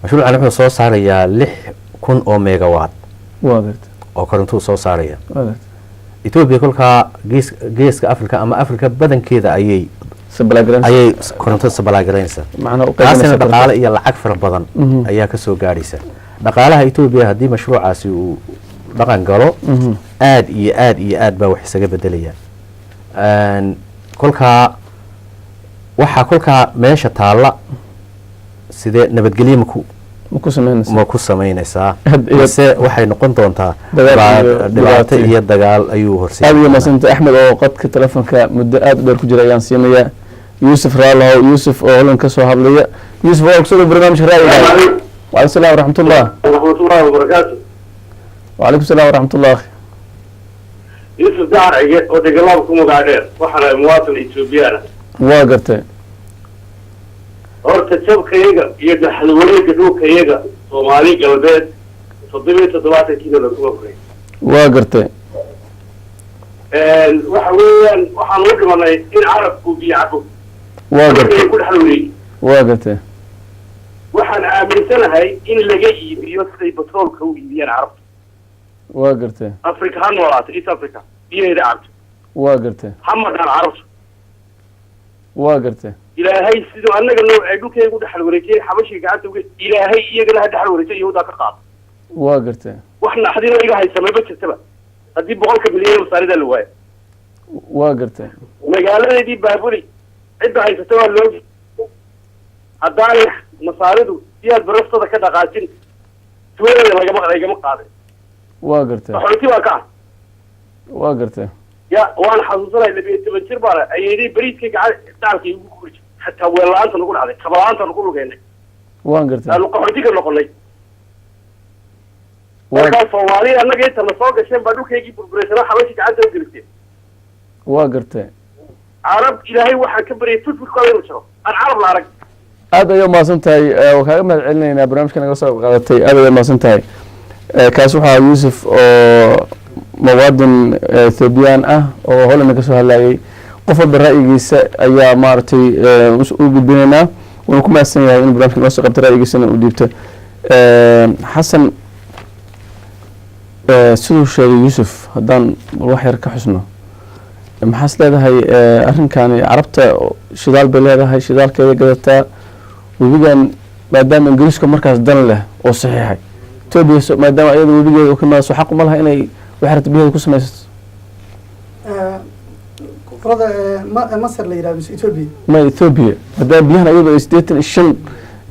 mashruucani wuxuu soo saarayaa 6,000 oo megawatt oo koronto soo saaraya Ethiopia kolkaa geeska Afrika ama Afrika badankeeda ayay koronto sabalaagaraysa taasina dhaqaale iyo lacag fara badan ayaa ka soo gaaraysa dhaqaalaha Ethiopia haddii mashruucaasi uu dhaqan galo aad iyo aad baa wax isaga bedelaya kolkaa meesha taalla sidee nabadgelyo ma ku samaynaysaa mise waxay noqon doontaa dhibaato iyo dagaal ayuu horseeday aad iyo maasanta axmed oo qadka telefoonka muddo aad u dheer ku jira ayaan siinayaa yuusuf raalow yuusuf oo holan ka soo hadlaya yuusuf waa kusoo barnaamijka raadiga وعليكم السلام ورحمة الله وبركاته وعليكم السلام ورحمة الله يوسف دار عيد ودقلابكم وقاعدين وحنا مواطن إثيوبيانا واقرتي horta jabkayaga iyo daxalwareega dhulkayaga Soomaali galbeed 770 kiilo la ku qabray waa gartay waxa weeyaan waxaan u dhimanay in carabku biyacbo waa gartay ku dhaxalwareeg waa gartay waxaan aaminsanahay in laga iibiyo siday batroolka u iibiyaan carabta waa gartay Afrika ha noolaato East Africa biyeeda cabto waa gartay hamadan carabta waa gartay ilaahay sidoo annaga noo ay dhulkaygu dhaxal wareejiyay xabashii gacanta uga ilaahay iyagana ha dhaxal wareejiyay yahuuda ka qaad waa gartay waxna xadina iga haysamay ba jirtaba hadii 100 milyan masaarida la waayo waa gartay magaaladeedii baabuli cidda haysata waa loo haddaan masaaridu siyaad baraftada ka dhaqaajin tuulada lagama qaaday waa gartay xoolti waa ka waa gartay ya waan xasuusanay 12 jir baa ayay bariiska gacalkii ugu kurji hatta weelaanta lagu dhacday kabalaanta lagu lugeynay waan gartay aanu qaxootiga noqonay waa Soomaali annaga inta la soo gashay baa dhulkeygii burbureysana xabashi gacanta u gelisay waa gartay carab ilaahay waxa ka bariyay fudfudkooda inuu jiro aan carab la arag aad ayuu maasan tahay oo kaaga mahad celinaynaa barnaamijka naga soo qaadatay aad ayuu maasan tahay kaas waxaa Yuusuf oo muwaadin Ethiopian ah oo Holland ka soo hadlayay qof walba ra'yigiisa ayaa maartay u gudbinaynaa wuxuu ku maasan yahay in barnaamijka noo soo qabtay ra'yigiisana uu dhiibto xasan siduu sheegay yuusuf haddaan wax yar ka xusno maxaas leedahay arrinkani carabta shidaal bay leedahay shidaalkeeda gadataa webigan maadaama ingiriiska markaas dan leh oo saxiixay etoobiya maadaama iyada webigeeda ka imaadayso xaq uma laha inay wax rabta biyaheeda ku samaysato masar la yidhahdo etoobiya ma etoobiya maadaama biyahan iyadoo ay 85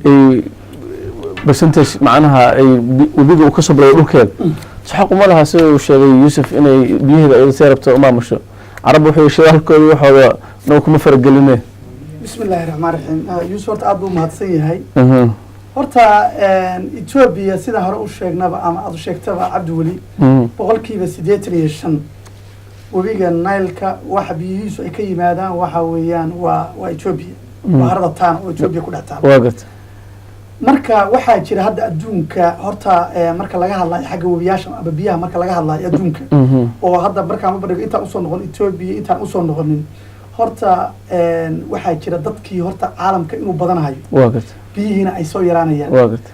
ay percentage macnaha ay webiga uu ka soo bilowday dhulkeeda xaq uma laha sida uu sheegay yuusuf inay biyaheeda iyada see rabto umaamusho carab wuxuu shidaalkooda waxooda noo kuma farageline بسم الله الرحمن الرحيم يوسف horta aad buu mahadsan yahay horta Ethiopia sida hore u sheegnaba ama aad u sheegtaba Cabdi Wali boqolkiiba 85 wabiga Nile-ka waxa biyihiisu ay ka yimaadaan waxa weeyaan waa Ethiopia waa harada taan oo Ethiopia ku dhaxtaan waagat marka waxaa jira hadda adduunka horta marka laga hadlayo xagga wabiyaasha ama biyaha marka laga hadlayo adduunka oo hadda marka ma badhigo inta u soo noqon Ethiopia inta u soo noqonin horta waxaa jira dadkii horta caalamka inuu badanayo waagat biyihiina ay soo yaraanayaan waagat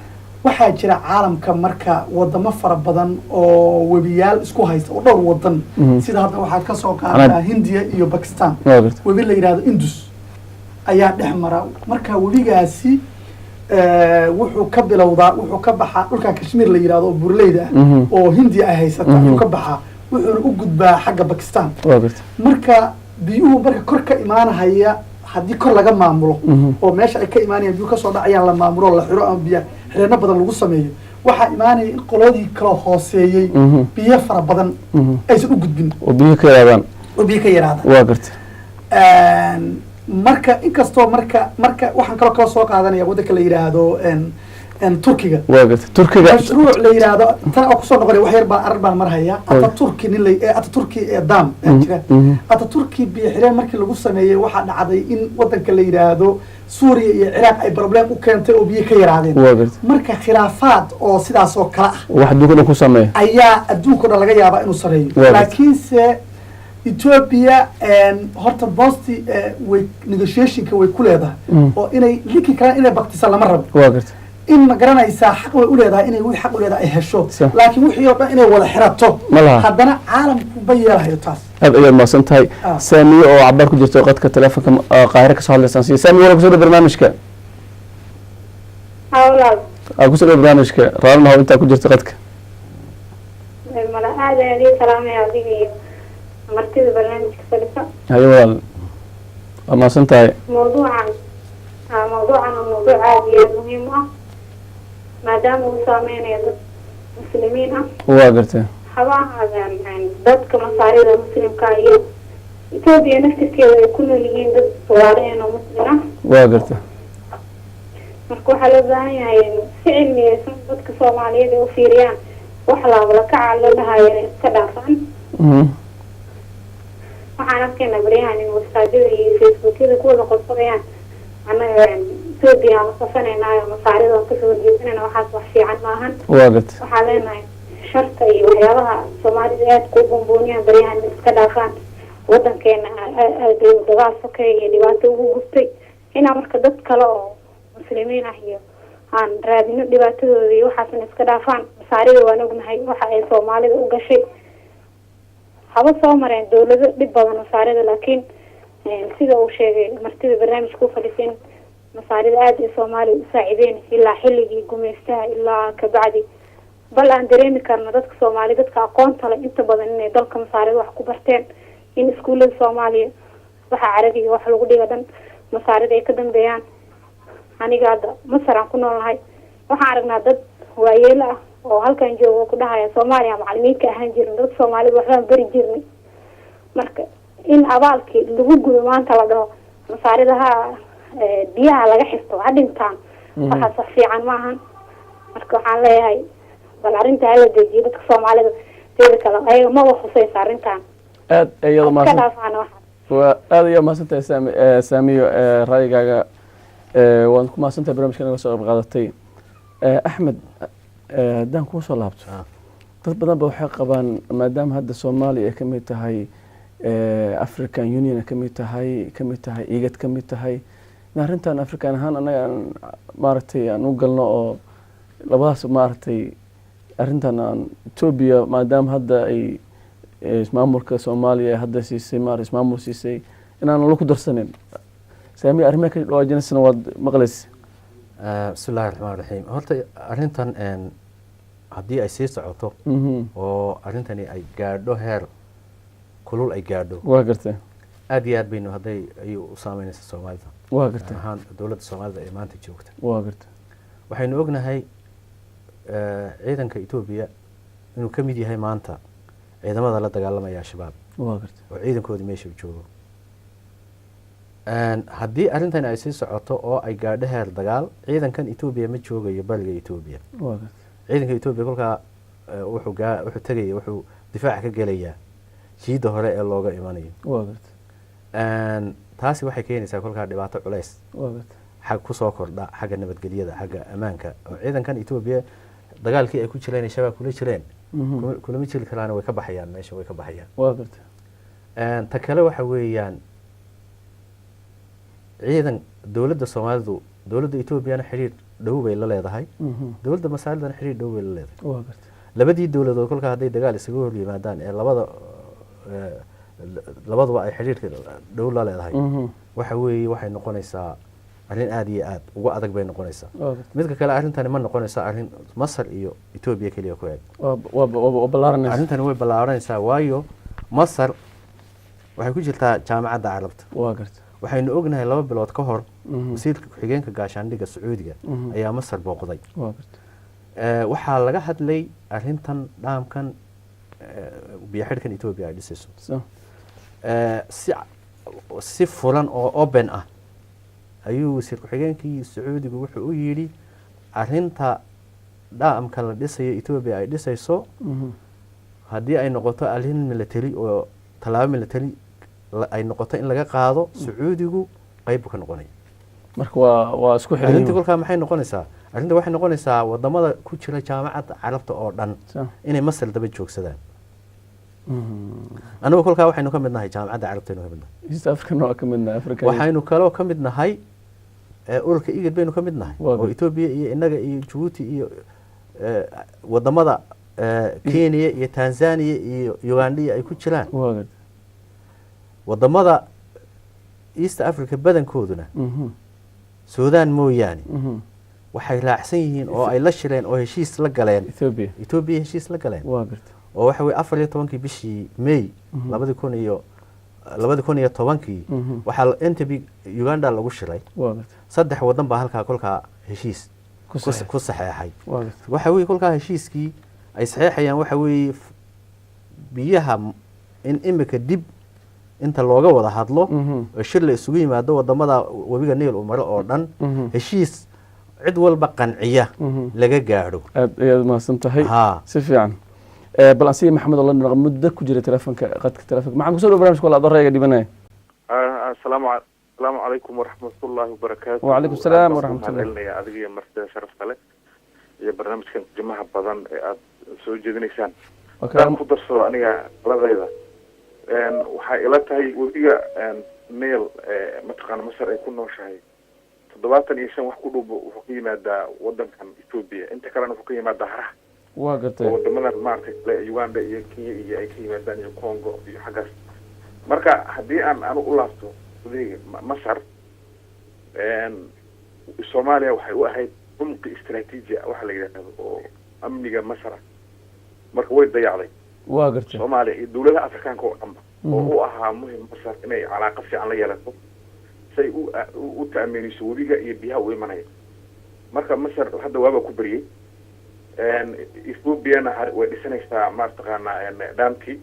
waxaa jira caalamka marka wadamo fara badan oo webiyaal isku haysta oo dhowr wadan sida hadda waxaa ka soo qaadana Hindiya iyo Pakistan webi la yiraahdo Indus ayaa dhex mara marka webigaasi wuxuu ka bilowdaa wuxuu ka baxaa dhulka Kashmir la yiraahdo oo burleyda oo Hindiya ay haysata wuxuu ka baxaa wuxuu u gudbaa xagga Pakistan waagat marka biyuhu marka kor ka imaanaya haddii kor laga maamulo oo meesha ay ka imaanayaan biyo ka soo dhacayaan la maamulo la xiro ama biyo xireenno badan lagu sameeyo waxaa imaanaya in qolodii kala hooseeyey biyo fara badan aysan u gudbin oo biyo ka yaraadaan waa garta marka inkastoo marka waxaan kala soo qaadanaya waddanka la yiraahdo Turkiga Turkiga mashruuc la yiraahdo tan oo kusoo noqonay wax yar baan arrin baan marhaya Turki nin la Turki dam jira Turki biyo xireen markii lagu sameeyay waxa dhacday in waddanka la yiraahdo Suuriya iyo Ciraaq ay problem u keentay oo biyo ka yaraadeen marka khilaafaad oo sidaas oo kala ah wax duugan ku sameeyay ayaa adduunka laga yaabaa inuu sareeyo laakiin se Ethiopia horta boosti way negotiationka way ku leedahay oo inay linki kale inay baqtisa lama rabo in ma garanaysaa xaq way u leedahay inay wixii xaq u leedahay ay hesho laakiin wixii oo dhan inay wada xirato haddana caalamku ba yeelahayo taas aad ayaad mahadsan tahay saamiye oo cabaar ku jirto qadka teleefonka qaahire ka soo hadlaysan si saamiye wala kusoo barnaamijka kusoo barnaamijka raadna oo intaa ku jirto qadka mala aad ayay salaamay adiga martida barnaamijka fadhiisa hayo walaal waa mahadsan tahay موضوعا موضوع عادي مهم ما دام وسامين مسلمين واقرته حواها يعني ضدك مصاريد المسلم كاين إثيوبيا نفس كذا يكونوا لين ضد صوارين ومسلمة واقرته مركو حلو زاني هاي فعل ميسون ضدك صومالية وفيريان وحلا ولا كعلى لها يعني كدافن waxaan arkayna baryahan in wasaajada iyo facebookyada kuwada qodqodayaan annaga Ethiopia aan safanaynayo masaarida ka soo jeedinayna waxaas wax fiican maahan waxaa leenahay sharta iyo waxyaabaha Soomaalida aad ku bombooniyaan baryahan iska dhaafaan wadankeena dagaal sokay iyo dhibaato ugu gubtay ina marka dad kale oo muslimiin ah iyo aan raadino dhibaatadooda iyo waxaasna iska dhaafaan masaarida waan ognahay waxa ay Soomaalida u gashay haba soo mareen dawladda dib badan masaarida laakiin sida uu sheegay martida barnaamijka ku fadhiisan masaarida aad ay Soomaaliya u saacideen ilaa xilligii gumeystaha ilaa ka bacdi bal aan dareemi karno dadka Soomaaliya dadka aqoonta leh inta badan inay dalka masaarida wax ku barteen in iskuulada Soomaaliya waxa Carabiga wax lagu dhigo dhan masaarida ay ka dambeeyaan aniga hadda Masar aan ku noolahay waxaan aragnaa dad waayeel ah oo halkan joogo ku dhahaya Soomaaliya macallimiinka ahaan jirin dad Soomaalida waxaan bari jirnay marka in abaalkii lagu gudo maanta la dhaho masaaridaha biyaha laga xirto hadintaan waxa sax fiican maahan marka waxaan leeyahay bal arinta ay dejiyo dadka Soomaalida teeda kale ay ma wax xusaysa arintan aad ayada ma aad ayada ma santahay saamiyo raayigaaga waan ku maasantahay barnaamijka naga soo qayb qaadatay Axmed haddaan kuu soo laabto dad badan ba waxay qabaan maadaama hadda Soomaaliya ay ka mid tahay African Union ka mid tahay IGAD ka mid tahay arrintan African ahaan anaga maaragtay aan u galno oo labadaas maaragtay arrintan Ethiopia maadaama hadda ay ismaamulka Soomaaliya hadda siisay ismaamul siisay inaan la ku darsanin saami arrimaha ka dhawaajinaysan waad maqlaysaa bismillaahi raxmaani raxiim horta arrintan haddii ay sii socoto oo arrintani ay gaadho heer kulul ay gaadho waa gartay aad iyo aad baynu hadday ayuu u saameynaysaa Soomaalida waa gartay ahaan dowladda Soomaalida ee maanta joogta waa gartay waxaynu ognahay ciidanka Ethiopia inuu ka mid yahay maanta ciidamada la dagaalamaya shabaab waa gartay oo ciidankoodii meesha joogo haddii arrintan ay sii socoto oo ay gaadho heer dagaal ciidankan Ethiopia ma joogayo bariga Ethiopia waa gartay ciidanka Ethiopia kolkaa wuxuu tagaya wuxuu difaac ka gelayaa jiida hore ee looga imanayo waa gartay taasi waxay keenaysaa kolkaa dhibaato culays waa gartay xag ku soo kordha xagga nabadgelyada xagga ammaanka oo ciidankan Ethiopia dagaalkii ay ku jireen shabaab kula jireen kulama jiri karaan way ka baxayaan meesha way ka baxayaan waa gartay ta kale waxa weeyaan ciidan dowladda Soomaalidu dowladda Ethiopia xiriir dhow bay la leedahay dowladda Masaaridana xiriir dhow bay la leedahay waa gartay labadii dowladood kolka hadday dagaal isaga hor yimaadaan ee labaduba ay xiriirka dhow la leedahay waxa weeye waxay noqonaysaa arrin aad iyo aad ugu adag bay noqonaysaa midka kale arrintani ma noqonaysaa arrin Masar iyo Ethiopia kaliya ku eg waa ballaaranaysaa arrintani way ballaaranaysaa waayo Masar waxay ku jirtaa jaamacadda Carabta waa gartay waxaynu ognahay 2 bilood ka hor wasiirka ku-xigeenka gaashaandhigga Sacuudiga ayaa Masar booqday waa gartay waxaa laga hadlay arrintan dhaamkan biyo xidhkan Ethiopia ay dhisayso si fulan oo open ah ayuu wasiir ku-xigeenkii Sacuudiga wuxuu u yidhi arrinta dhaamka la dhisayo Ethiopia ay dhisayso haddii ay noqoto arrin military oo tallaabo military ay noqoto in laga qaado Sacuudigu qayb ka noqonaya marka waa isku xiran arrinta kolkaa maxay noqonaysaa arrinta waxay noqonaysaa wadamada ku jira jaamacadda Carabta oo dhan inay Masar daba joogsadaan anagu kolkaa waxaynu ka mid nahay jaamacadda Carabta aynu ka mid nahay East Africa noo ka mid nahay Africa waxaynu kaloo ka mid nahay ururka IGAD baynu ka mid nahay oo Ethiopia iyo inaga iyo Djibouti iyo wadamada Kenya iyo Tanzania iyo Uganda ay ku jiraan wadamada East Africa badankooduna Suudaan mooyaane waxay raacsan yihiin oo ay la shireen oo heshiis la galeen Ethiopia heshiis la galeen oo waxa way 14 bishii May 2010 waxa Entebbe Uganda lagu shiray saddex wadan baa halka kolka heshiis ku saxeexay waxa way kolka heshiiskii ay saxeexayaan waxa way biyaha in imika dib inta looga wada hadlo shir la isugu yimaado wadamada wabiga Niil oo maro oo dhan heshiis cid walba qanciya laga gaadho aad ma santahay si fiican bal asiga maxamed oo la muddo ku jira telefoonka qadka telefoonka maxaan ku soo barnaamijka wala adoorayga dhibanay assalaamu alaykum warahmatullahi wabarakatuh wa alaykum assalam warahmatullahi adiga martida sharafta leh iyo barnaamijkan qiimaha badan ee aad soo jeedinaysaan waxaan ku darsado aniga ladayda waxay ila tahay wabiga Niil mataqaan Masar ay ku nooshahay 75 wax ku dhuubo wuxuu ka yimaadaa wadankan Ethiopia inta kalena wuxuu ka yimaadaa haraha waa gartay wadamada maartay Uganda iyo Kenya iyo ay ka yimaadaan iyo Congo iyo xagaas marka haddii aan u laabto wabiga Masar Soomaaliya waxay u ahayd cumqi istiraatiiji waxa la yiraahdo oo amniga Masar marka way dayacday waa gartay Soomaaliya iyo dawladaha Afrikaanka oo dhanba oo u ahaa muhiim Masar inay calaaqo fiican la yeelato say u taaminiso wabiga iyo biyaha u imanaya marka Masar hadda waaba ku bariyay Ethiopia way dhisanaysaa maartaqaana dhaamkii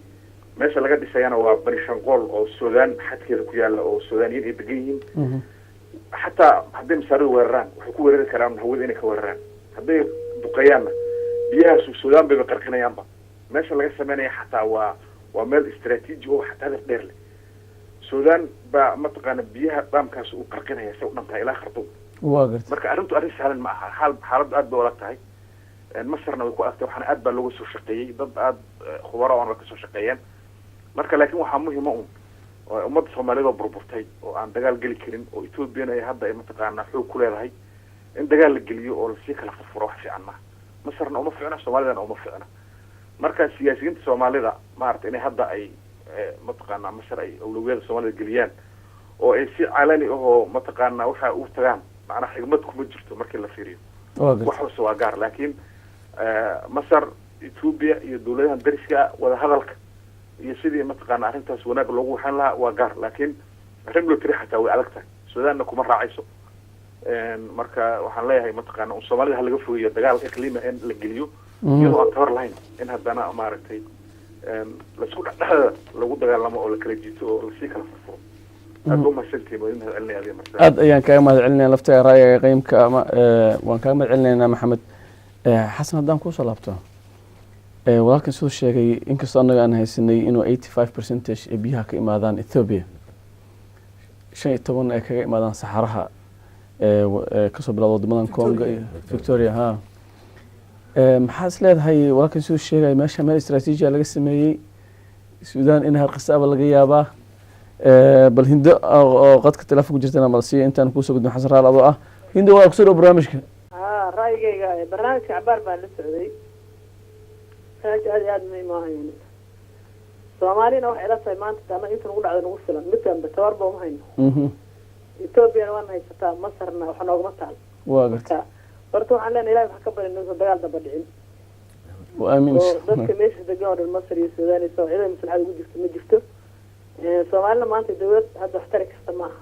meesha laga dhisayana waa Bani Shanqol oo Suudaan xadkeeda ku yaala oo Suudaaniyiin ay degan yihiin xataa hadday Masar weeraraan waxay ku weerari karaan hawada inay ka weeraraan hadday duqeeyaanna biyahaas Suudaan bay qarqinayaanba meesha laga sameynaya xataa waa meel istiraatiiji oo xataa dheer leh Suudaan ba mataqaana biyaha dhaamkaas uu qarqinaya si uu dhantaa ilaa Khartoum waa gartay marka arrin sahlan ma aha xaalad aad bay wala tahay Masarna way ku agtay waxana aad baa looga soo shaqeeyay dad aad khubaro oo ka soo shaqeeyeen marka laakiin waxa muhiim ah ummadda Soomaaliyeed oo burburtay oo aan dagaal gali karin oo Ethiopia ay hadda ay mataqaana xoog ku leedahay in dagaal la geliyo oo la sii kala furfuro wax fiican ma masarna uma ficna soomaalidana uma ficna marka siyaasiyiinta soomaalida maaragtay inay hadda ay mataqaanaa masar ay awlawiyada soomaalida geliyaan oo ay si calani ahoo mataqaanaa waxa u tagaan macnaha xigmad kuma jirto markii la fiiriyo wax hoose waa gaar laakiin masar ethiopia iyo dowladahan dariska wada hadalka iyo sidii mataqaanaa arrintaas wanaag loogu waxaan lahaa waa gaar laakiin arrin military xataa way adag tahay suudaanna kuma raacayso marka waxaan leeyahay mataqaanaa soomaalida ha laga fogeeyo dagaalka iqliima in la geliyo iyadoo aan tabar lahayn in haddana maaragtay laisku dhexdhexda lagu dagaalamo oo la kala jiito oo lasii kala furfuro aad u mahadsantihiin waa idin mahad celinaya adiga marka aad ayaan kaaga mahad celinaya laftaga ra'yiga qiimka ama waan kaaga mahad celinaynaa maxamed xasan haddaan kuusoo laabto walaalkan siduu sheegay inkastoo annaga aan haysanay inuu 85% ee biyaha ka imaadaan Ethiopia 15 ay kaga imaadaan saxaraha kasoo bilowda wadamadan Congo iyo Victoria maxaa is leedahay walaalkan siduu sheegay meesha meel istaraatiiji laga sameeyay Suudaan in harqisaaba laga yaabaa bal hindo oo qadka telefoonka jirtana malsiyo intaan ku soo gudbin xasan raal adoo ah hindo waa ku soo barnaamijka ra'yigayga barnaamijka cabaar baan la socday aad muhiim ah Soomaalina waxay la tahay maanta ama inta ugu dhacdo ugu filan midkan tawarba uma hayno Ethiopia waan haysataa Masarna waxa nooga taal waa gartaa horta waxaan leenahay ilaahay waxa ka badan inuu dagaal daba dhicin وآمين dadka meesha degan Masar iyo Suudaan iyo Soomaaliya maslaxad ugu jirto ma jirto Soomaalina maanta dawlad hadda waxtar kasta ma aha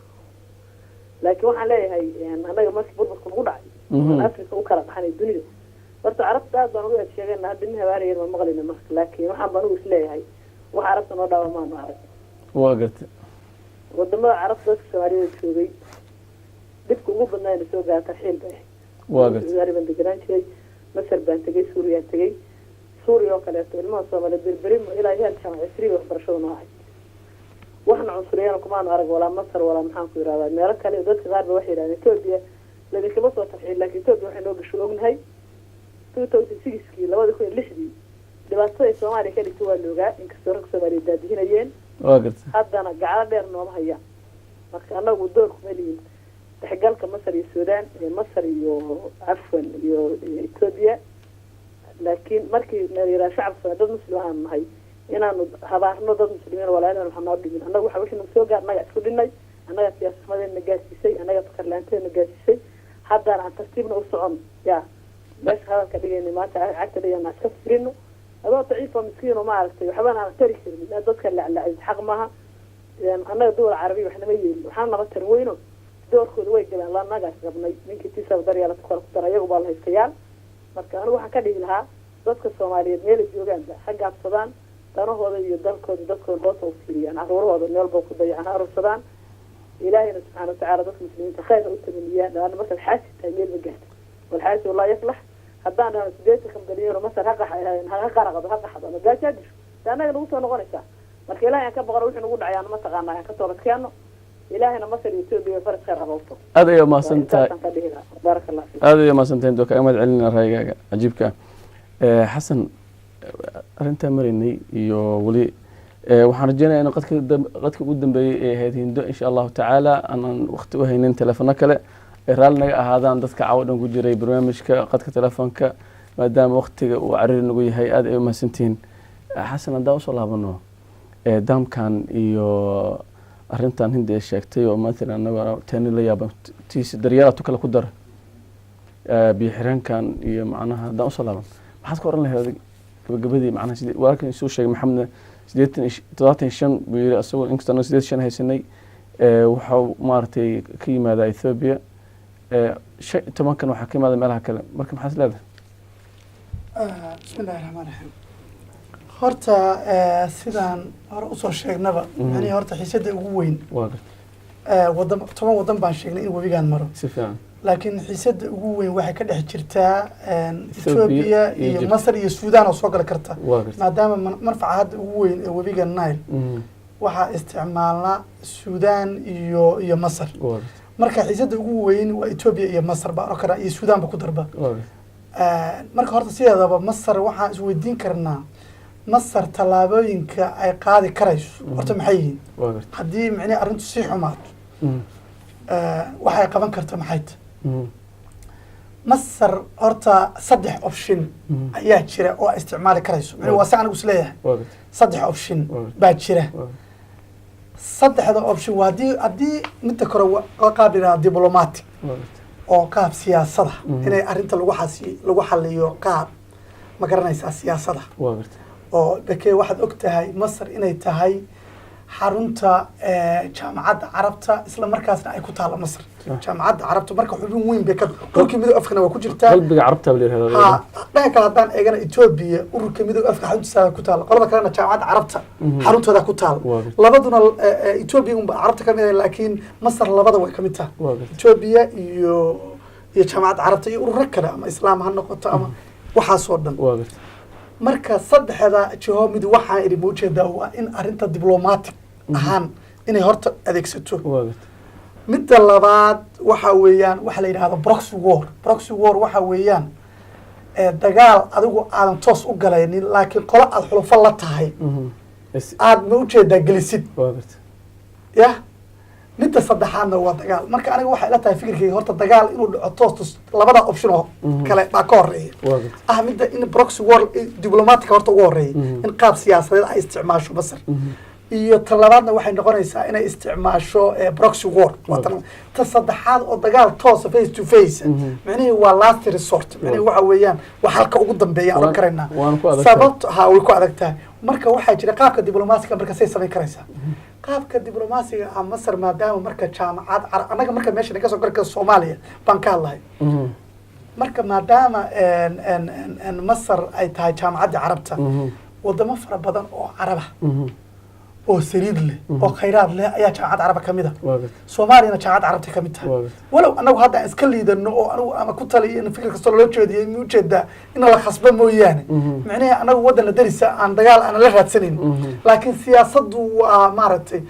laakiin waxaan leeyahay anaga markii burburku ugu dhacay Afrika u kala baxay dunida horta Carabta aad baan ugu sheegayna hadda in hawaariyeer ma maqlina marka laakiin waxaan baan ugu isleeyahay wax Carabta noo dhaawama ma arag waa gartay wadamada Carabta Soomaaliya joogay dibku ugu badnaa soo gaarta xil bay waa gartay gaariban deganaanshay Masar baan tagay Suuriya tagay Suuriya oo kale ilmaha Soomaaliyeed berberim ilaa heer jaamacad waxbarasho noohay waxna cunsuriyana kuma arag wala Masar wala maxaan ku yiraahdaa meel kale dadka qaar ba waxay yiraahdeen Ethiopia laga kaba soo tarxiil laakiin Ethiopia waxay noo gasho ognahay 2006 2006 dhibaatada Soomaaliya ka dhigtay waa loogaa inkastoo rag Soomaaliyeed daadihinayeen waa gartay haddana gacalo dheer nooma haya marka anagu door kuma liin تحقلك مصر والسودان مصر عفوا إثيوبيا لكن مركي نرى شعب ضد مسلمين هاي إن هذا ضد مسلمين ولا أنا محمد بن أنا وحوش نسوق أنا كلنا أنا في أسماء النجاسي شيء أنا أذكر لأنت النجاسي شيء حتى عن ترتيبنا وصعون يا بس هذا كبير ما عكت لي أنا أسكفرينه هذا ضعيف ومسكين وما عرفت وحبنا على تاريخ لا أذكر على حق معها يعني أنا دول عربية وإحنا ميل وحنا نغتر وينه doorkooda way galaan la naga qabnay ninkii tiisa daryeelada ku kala darayo baa la haystayaan marka anigu waxaan ka dhigi lahaa dadka Soomaaliyeed meel joogaan xagga afsadaan danahooda iyo dalkooda dadkooda loo soo fiiriyaan carruurahooda meel baa ku dayacaan arursadaan ilaahayna subxaanahu wa ta'aala dadka muslimiinta khayr u tamaniyaan daan marka xaasi taameel ma gaarto wal xaasi wallahi yaflah haddaan aan sideed ka dambeeyo masar haqa qaraqado haqa xado ma gaajadish daanaga lagu soo noqonaysa marka ilaahay ka boqor wuxuu ugu dhacayaan ma taqaanaa ka toobad keeno إلهنا مصر يتوبي فرس خير عبوته هذا يوم ما سنتها بارك الله فيك هذا يوم ما سنتين دوك أمد علينا رأيك عجيبك حسن أنت مريني يو ولي وحنرجينا أنا قد قدام بهذه إن شاء الله تعالى أنا وقت وهين تلفونك لا رالنا هذا عندك عود نقول جري برنامجك قد تلفونك ما دام وقت وعرر نقول هاي هذا يوم ما سنتين حسن ده وصلها بنو دام كان يو arrintan hindi ay sheegtay oo maalan anaga taan la yaab tiis daryeelatu kala ku dar bixirankan iyo macnaha hadaan u salaaban maxaad ka oran lahayd gabagabadii macnaha sidii walaalkan soo sheegay maxamed 75 buu yiri asagoo inkastoo 85 haysanay waxa maartay ka yimaada Ethiopia shay tobankan waxa ka yimaada meelaha kale marka maxaad leedahay bismillaahir rahmaanir rahiim horta sidaan hore u soo sheegnaba yani horta xiisada ugu weyn toban wadan baan sheegnay in webigaan maro laakiin xiisada ugu weyn waxay ka dhex jirtaa Ethiopia iyo Masar iyo Suudaan oo soo gal karta maadaama manfaca hadda ugu weyn ee webiga Nile waxa isticmaalna Suudaan iyo Masar marka xiisada ugu weyn waa Ethiopia iyo Masar baa kara iyo Suudaan ba ku darba marka horta sideedaba Masar waxaan isweydiin karnaa مصر تلابين كأيقاظ كريش ورت محيين هدي معني أرنت سيح ومات وحي قبان كرت محيت masar horta 3 option ayaa jira oo isticmaali karayso waa si anigu isleeyahay 3 option baa jira 3 option waa haddii midda kore qaabila diplomatic oo qaab siyaasada inay arrinta lagu xaliyo qaab ma garanaysaa siyaasada oo dadkee waxaad og tahay masar inay tahay xarunta jaamacadda carabta isla markaasna ay ku taalo masar jaamacadda carabta marka xubin weyn bay ka ururka midowga afrikana waa ku jirtaa qalbiga carabta baa leeyahay dhanka kale haddaan eegana Ethiopia ururka midowga afrika xaruntiisa ku taalo qolada kalena jaamacadda carabta xaruntooda ku taalo labaduna Ethiopia carabta ka mid ah laakiin masar labada way ka mid tahay Ethiopia iyo jaamacadda carabta iyo ururo kale ama islaam ha noqoto ama waxaas oo dhan marka 3 jiho mid waxaan idin muujeedaa waa in arrinta diplomatic ahaan inay horta adeegsato midda labaad waxa weeyaan waxa la yiraahdo proxy war waxa weeyaan dagaal adigu aadan toos u galaynin laakiin qolo aad xulufo la tahay aad ma ujeedaa gelisid ya midda saddexaadna waa dagaal marka aniga waxay la tahay fikirkayga horta dagaal inuu dhaco toos labada option oo kale baa ka horeeya midda in proxy war diplomatic horta ugu horeeya in qaab siyaasadeed ay isticmaasho masar iyo talabaadna waxay noqonaysaa inay isticmaasho proxy war ta saddexaad oo dagaal toos face to face macnaheedu waa last resort macnaheedu waxa weeyaan wax halka ugu dambeeya aan karaynaa sababta way ku adagtahay marka waxaa jira qaabka diplomaasiga marka say samayn karaysaa qaabka diplomaasiga ah masar maadaama marka jaamacad anaga marka meesha naga soo galka Soomaaliya baan ka hadlahay marka maadaama masar ay tahay jaamacadda carabta wadamo fara badan oo caraba oo sariid leh oo khayraad leh ayaa jaamacadda carabta kamid ah Soomaaliyana jaamacadda carabta kamid tahay walow anagu hadda iska liidano oo anagu ama ku taliyo in fikir kasta loo jeediyo in ujeeda in la khasbo mooyaane macnaheedu anagu wadan la darisa aan dagaal aan la raadsanin laakiin siyaasaddu waa maaragtay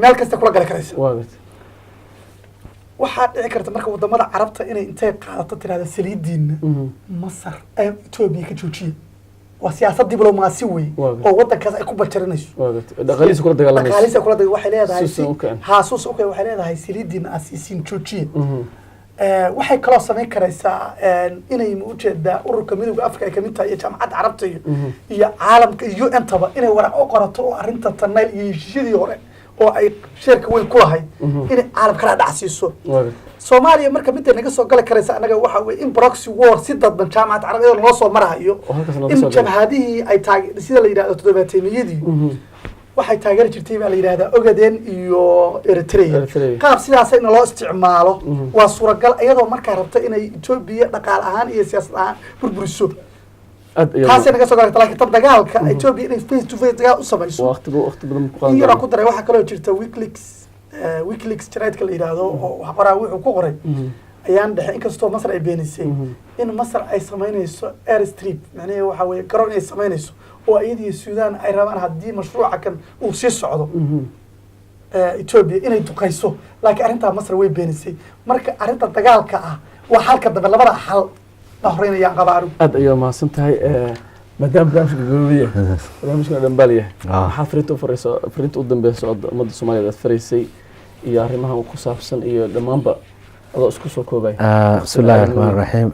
meel kasta kula gali karaysa waxaa dhici karta marka wadamada carabta inay intay qaadato tiraahdo saliidiina masar ay Ethiopia ka joojiye waa siyaasad diblomaasi weey oo wadankaas ay ku bajarinayso dhaqaalihiisa kula dagaalamayso waxay leedahay waxay leedahay saliidiina asiisin joojiye waxay kaloo samayn karaysaa inay ma ujeedaa ururka midowga afrika ay kamid tahay iyo jaamacadda carabta iyo caalamka iyo UN-taba inay waraaq u qorato oo arrinta tanayl iyo heshiisyadii hore oo ay sheerka weyn ku lahayd inay caalamka kala dhacsiiso Soomaaliya marka mid naga soo gali karaysa anaga waxa weey in proxy war si dadban jaamacad carabiyada loo soo marayo in jabhadihii ay sida la yiraahdo toddobaateeniyadii waxay taageeri jirtay baa la yiraahdaa Ogaden iyo Eritrea qaab sidaas in loo isticmaalo waa suuragal iyadoo markaa rabta inay Ethiopia dhaqaale ahaan iyo siyaasad ahaan burburiso taasi naga soo galay laakiin tab dagaalka Ethiopia inay face to face dagaal u samayso waqti badan ku qaadan iyo ku daray waxa kale oo jirta WikiLeaks jaraa'idka la yiraahdo oo waxbaraa wuxuu ku qoray ayaan dhaxay inkastoo Masar ay beenisay in Masar ay sameynayso airstrip macnaheedu waxa weeye garoon ay sameynayso oo iyadii Suudaan ay rabaan haddii mashruuca kan uu sii socdo Ethiopia inay duqayso laakiin arrinta Masar way beenisay marka arrinta dagaalka ah waa halka dambe labada xal la horeynaya qabaaru aad ayaa mahadsan tahay maadaama barnaamijka gabagabaya barnaamijka dhanbaaliya waxaa fariinta u dambeysa ummadda Soomaaliyeed aad faraysay iyo arrimaha ku saabsan iyo dhammaanba adoo isku soo koobay bismillaahi raxmaani raxiim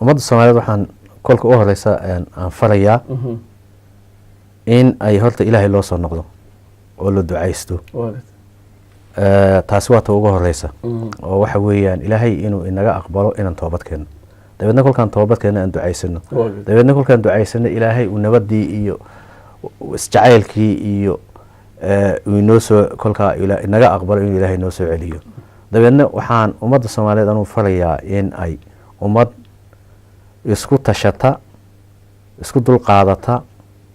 ummadda Soomaaliyeed waxaan kolka u horeysa aan farayaa in ay horta Ilaahay loo soo noqdo oo la ducaysto taasi waa ta ugu horeysa oo waxa weeyaan Ilaahay inuu inaga aqbalo inaan toobad keeno dabeedna kolkaan toobad keeno aan ducaysano dabeedna kolkaan ducaysano Ilaahay uu nabadii iyo isjacaylkii iyo inoo soo kolka inaga aqbalo inuu Ilaahay noo soo celiyo dabeedna waxaan ummadda Soomaaliyeed aanu farayaa in ay ummad isku tashata isku dulqaadata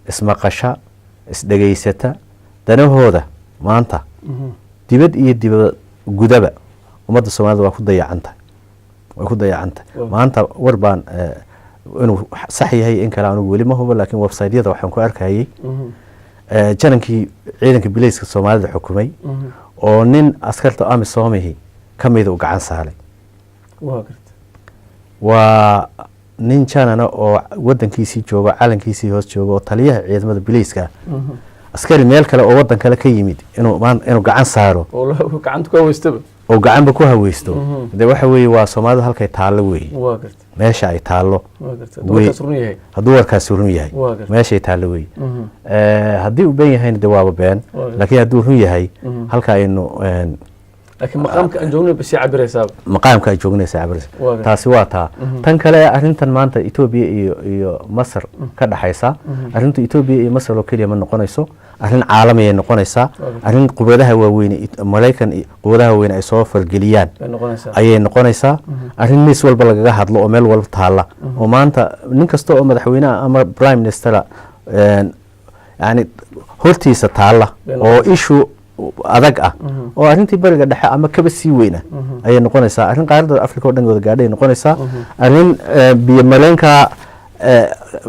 ismaqasha isdhageysata danahooda maanta dibad iyo dibad gudaba ummadda Soomaaliyeed waa ku dayacanta maanta war baan inuu sax yahay in kala anigu weli ma hubo laakiin website-yada waxaan ku arkayay janankii ciidanka bilayska Soomaalida xukumay oo nin askarta amisomihi kamid u gacan saaray waa nin janana oo wadankiisii joogo calankiisii hoos joogo oo taliyaha ciidamada bilayska askari meel kale oo wadan kale ka yimid inuu gacan saaro oo gacanta ku haweystaba oo gacanba ku haweysto de waxa weeye waa Soomaalidu halkay taalo weeye meesha ay taalo hadduu warkaas run yahay meesha ay taalo weeye haddii uu been yahayna de waaba been laakiin hadduu run yahay halka aynu laakiin maqaamka aan joognay basi cabiraysaa maqaamka ay joognaysaa cabiraysaa taasi waa taa tan kale arrintan maanta Itoobiya iyo Masar ka dhaxaysa arrinta Itoobiya iyo Masar oo kaliya ma noqonayso arrin caalami ay noqonaysaa arrin quwadaha waaweyn Mareykan quwadaha waaweyn ay soo fargeliyaan ayay noqonaysaa arrin mees walba lagaga hadlo oo meel walba taala oo maanta nin kasta oo madaxweynaha ama prime minister yani hortiisa taala oo issue adag ah oo arrintii bariga dhexe ama kaba sii weyna ayay noqonaysaa arrin qaaradda Afrika oo dhan wada gaadhay noqonaysaa arrin biyo mareenka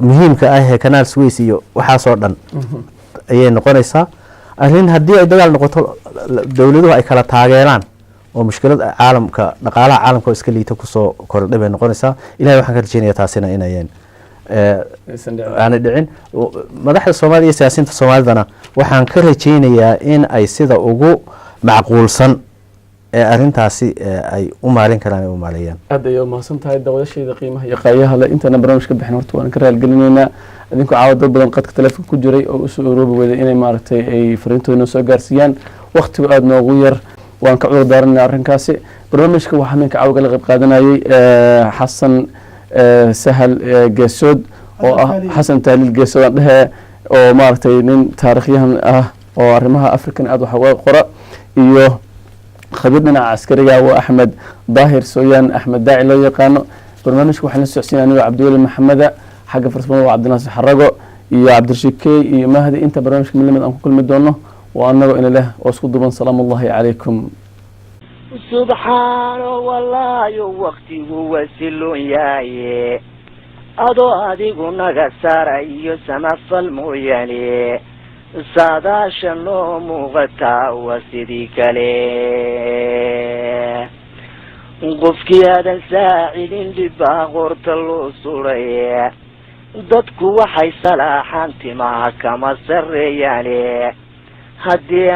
muhiimka ah ee Canal Suez iyo waxa soo dhan ayay noqonaysaa arrin haddii ay dagaal noqoto dawladuhu ay kala taageeraan oo mushkilada caalamka dhaqaalaha caalamka iska liita ku soo kordhay bay noqonaysaa ilaahay waxaan ka rajeynayaa taasina inayeen aan dhicin madaxda Soomaaliya siyaasiyiinta Soomaalidana waxaan ka rajeynayaa in ay sida ugu macquulsan ee arrintaasi ay u maalin karaan ay u maalayaan aad ayay mahadsan tahay daawashayda qiimaha iyo qaayaha leh intana barnaamijka bixin horta waan ka raaligelinaynaa idinku caawad dad badan qadka telefoonka ku jiray oo u soo uroobi wada inay maaragtay ay fariintooda soo gaarsiiyaan waqtigu aad noogu yar waan ka cudur daaranaynaa arrinkaasi barnaamijka waxaa minka caawiga la qayb qaadanayay xasan sahal geesood oo ah xasan taaliil geesood aan dhehe oo maaragtay nin taariikhyahan ah oo arrimaha African aad wax uga qora iyo khabiir dhinaca askariga waa Axmed Daahir Sooyaan Axmed Daaci loo yaqaano barnaamijka waxaan la socodsiinaa aniga Cabdiweli Maxameda xagga farsamada waa Cabdinaasir Xarago iyo Cabdirashiikey iyo Mahdi inta barnaamijka milimad aan ku kulmi doono waa anago in leh oo isku duuban salaamullaahi calaykum subxaano wallaahi waqtigu wasilun yaaye adoo adigu naga saara iyo samafal mooyaane saadaasha noo muuqataa waa sidii kale qofkii aadan saacidin dhibaa qorta loo suray dadku waxay salaaxaan timaha kama sarreeyaane haddii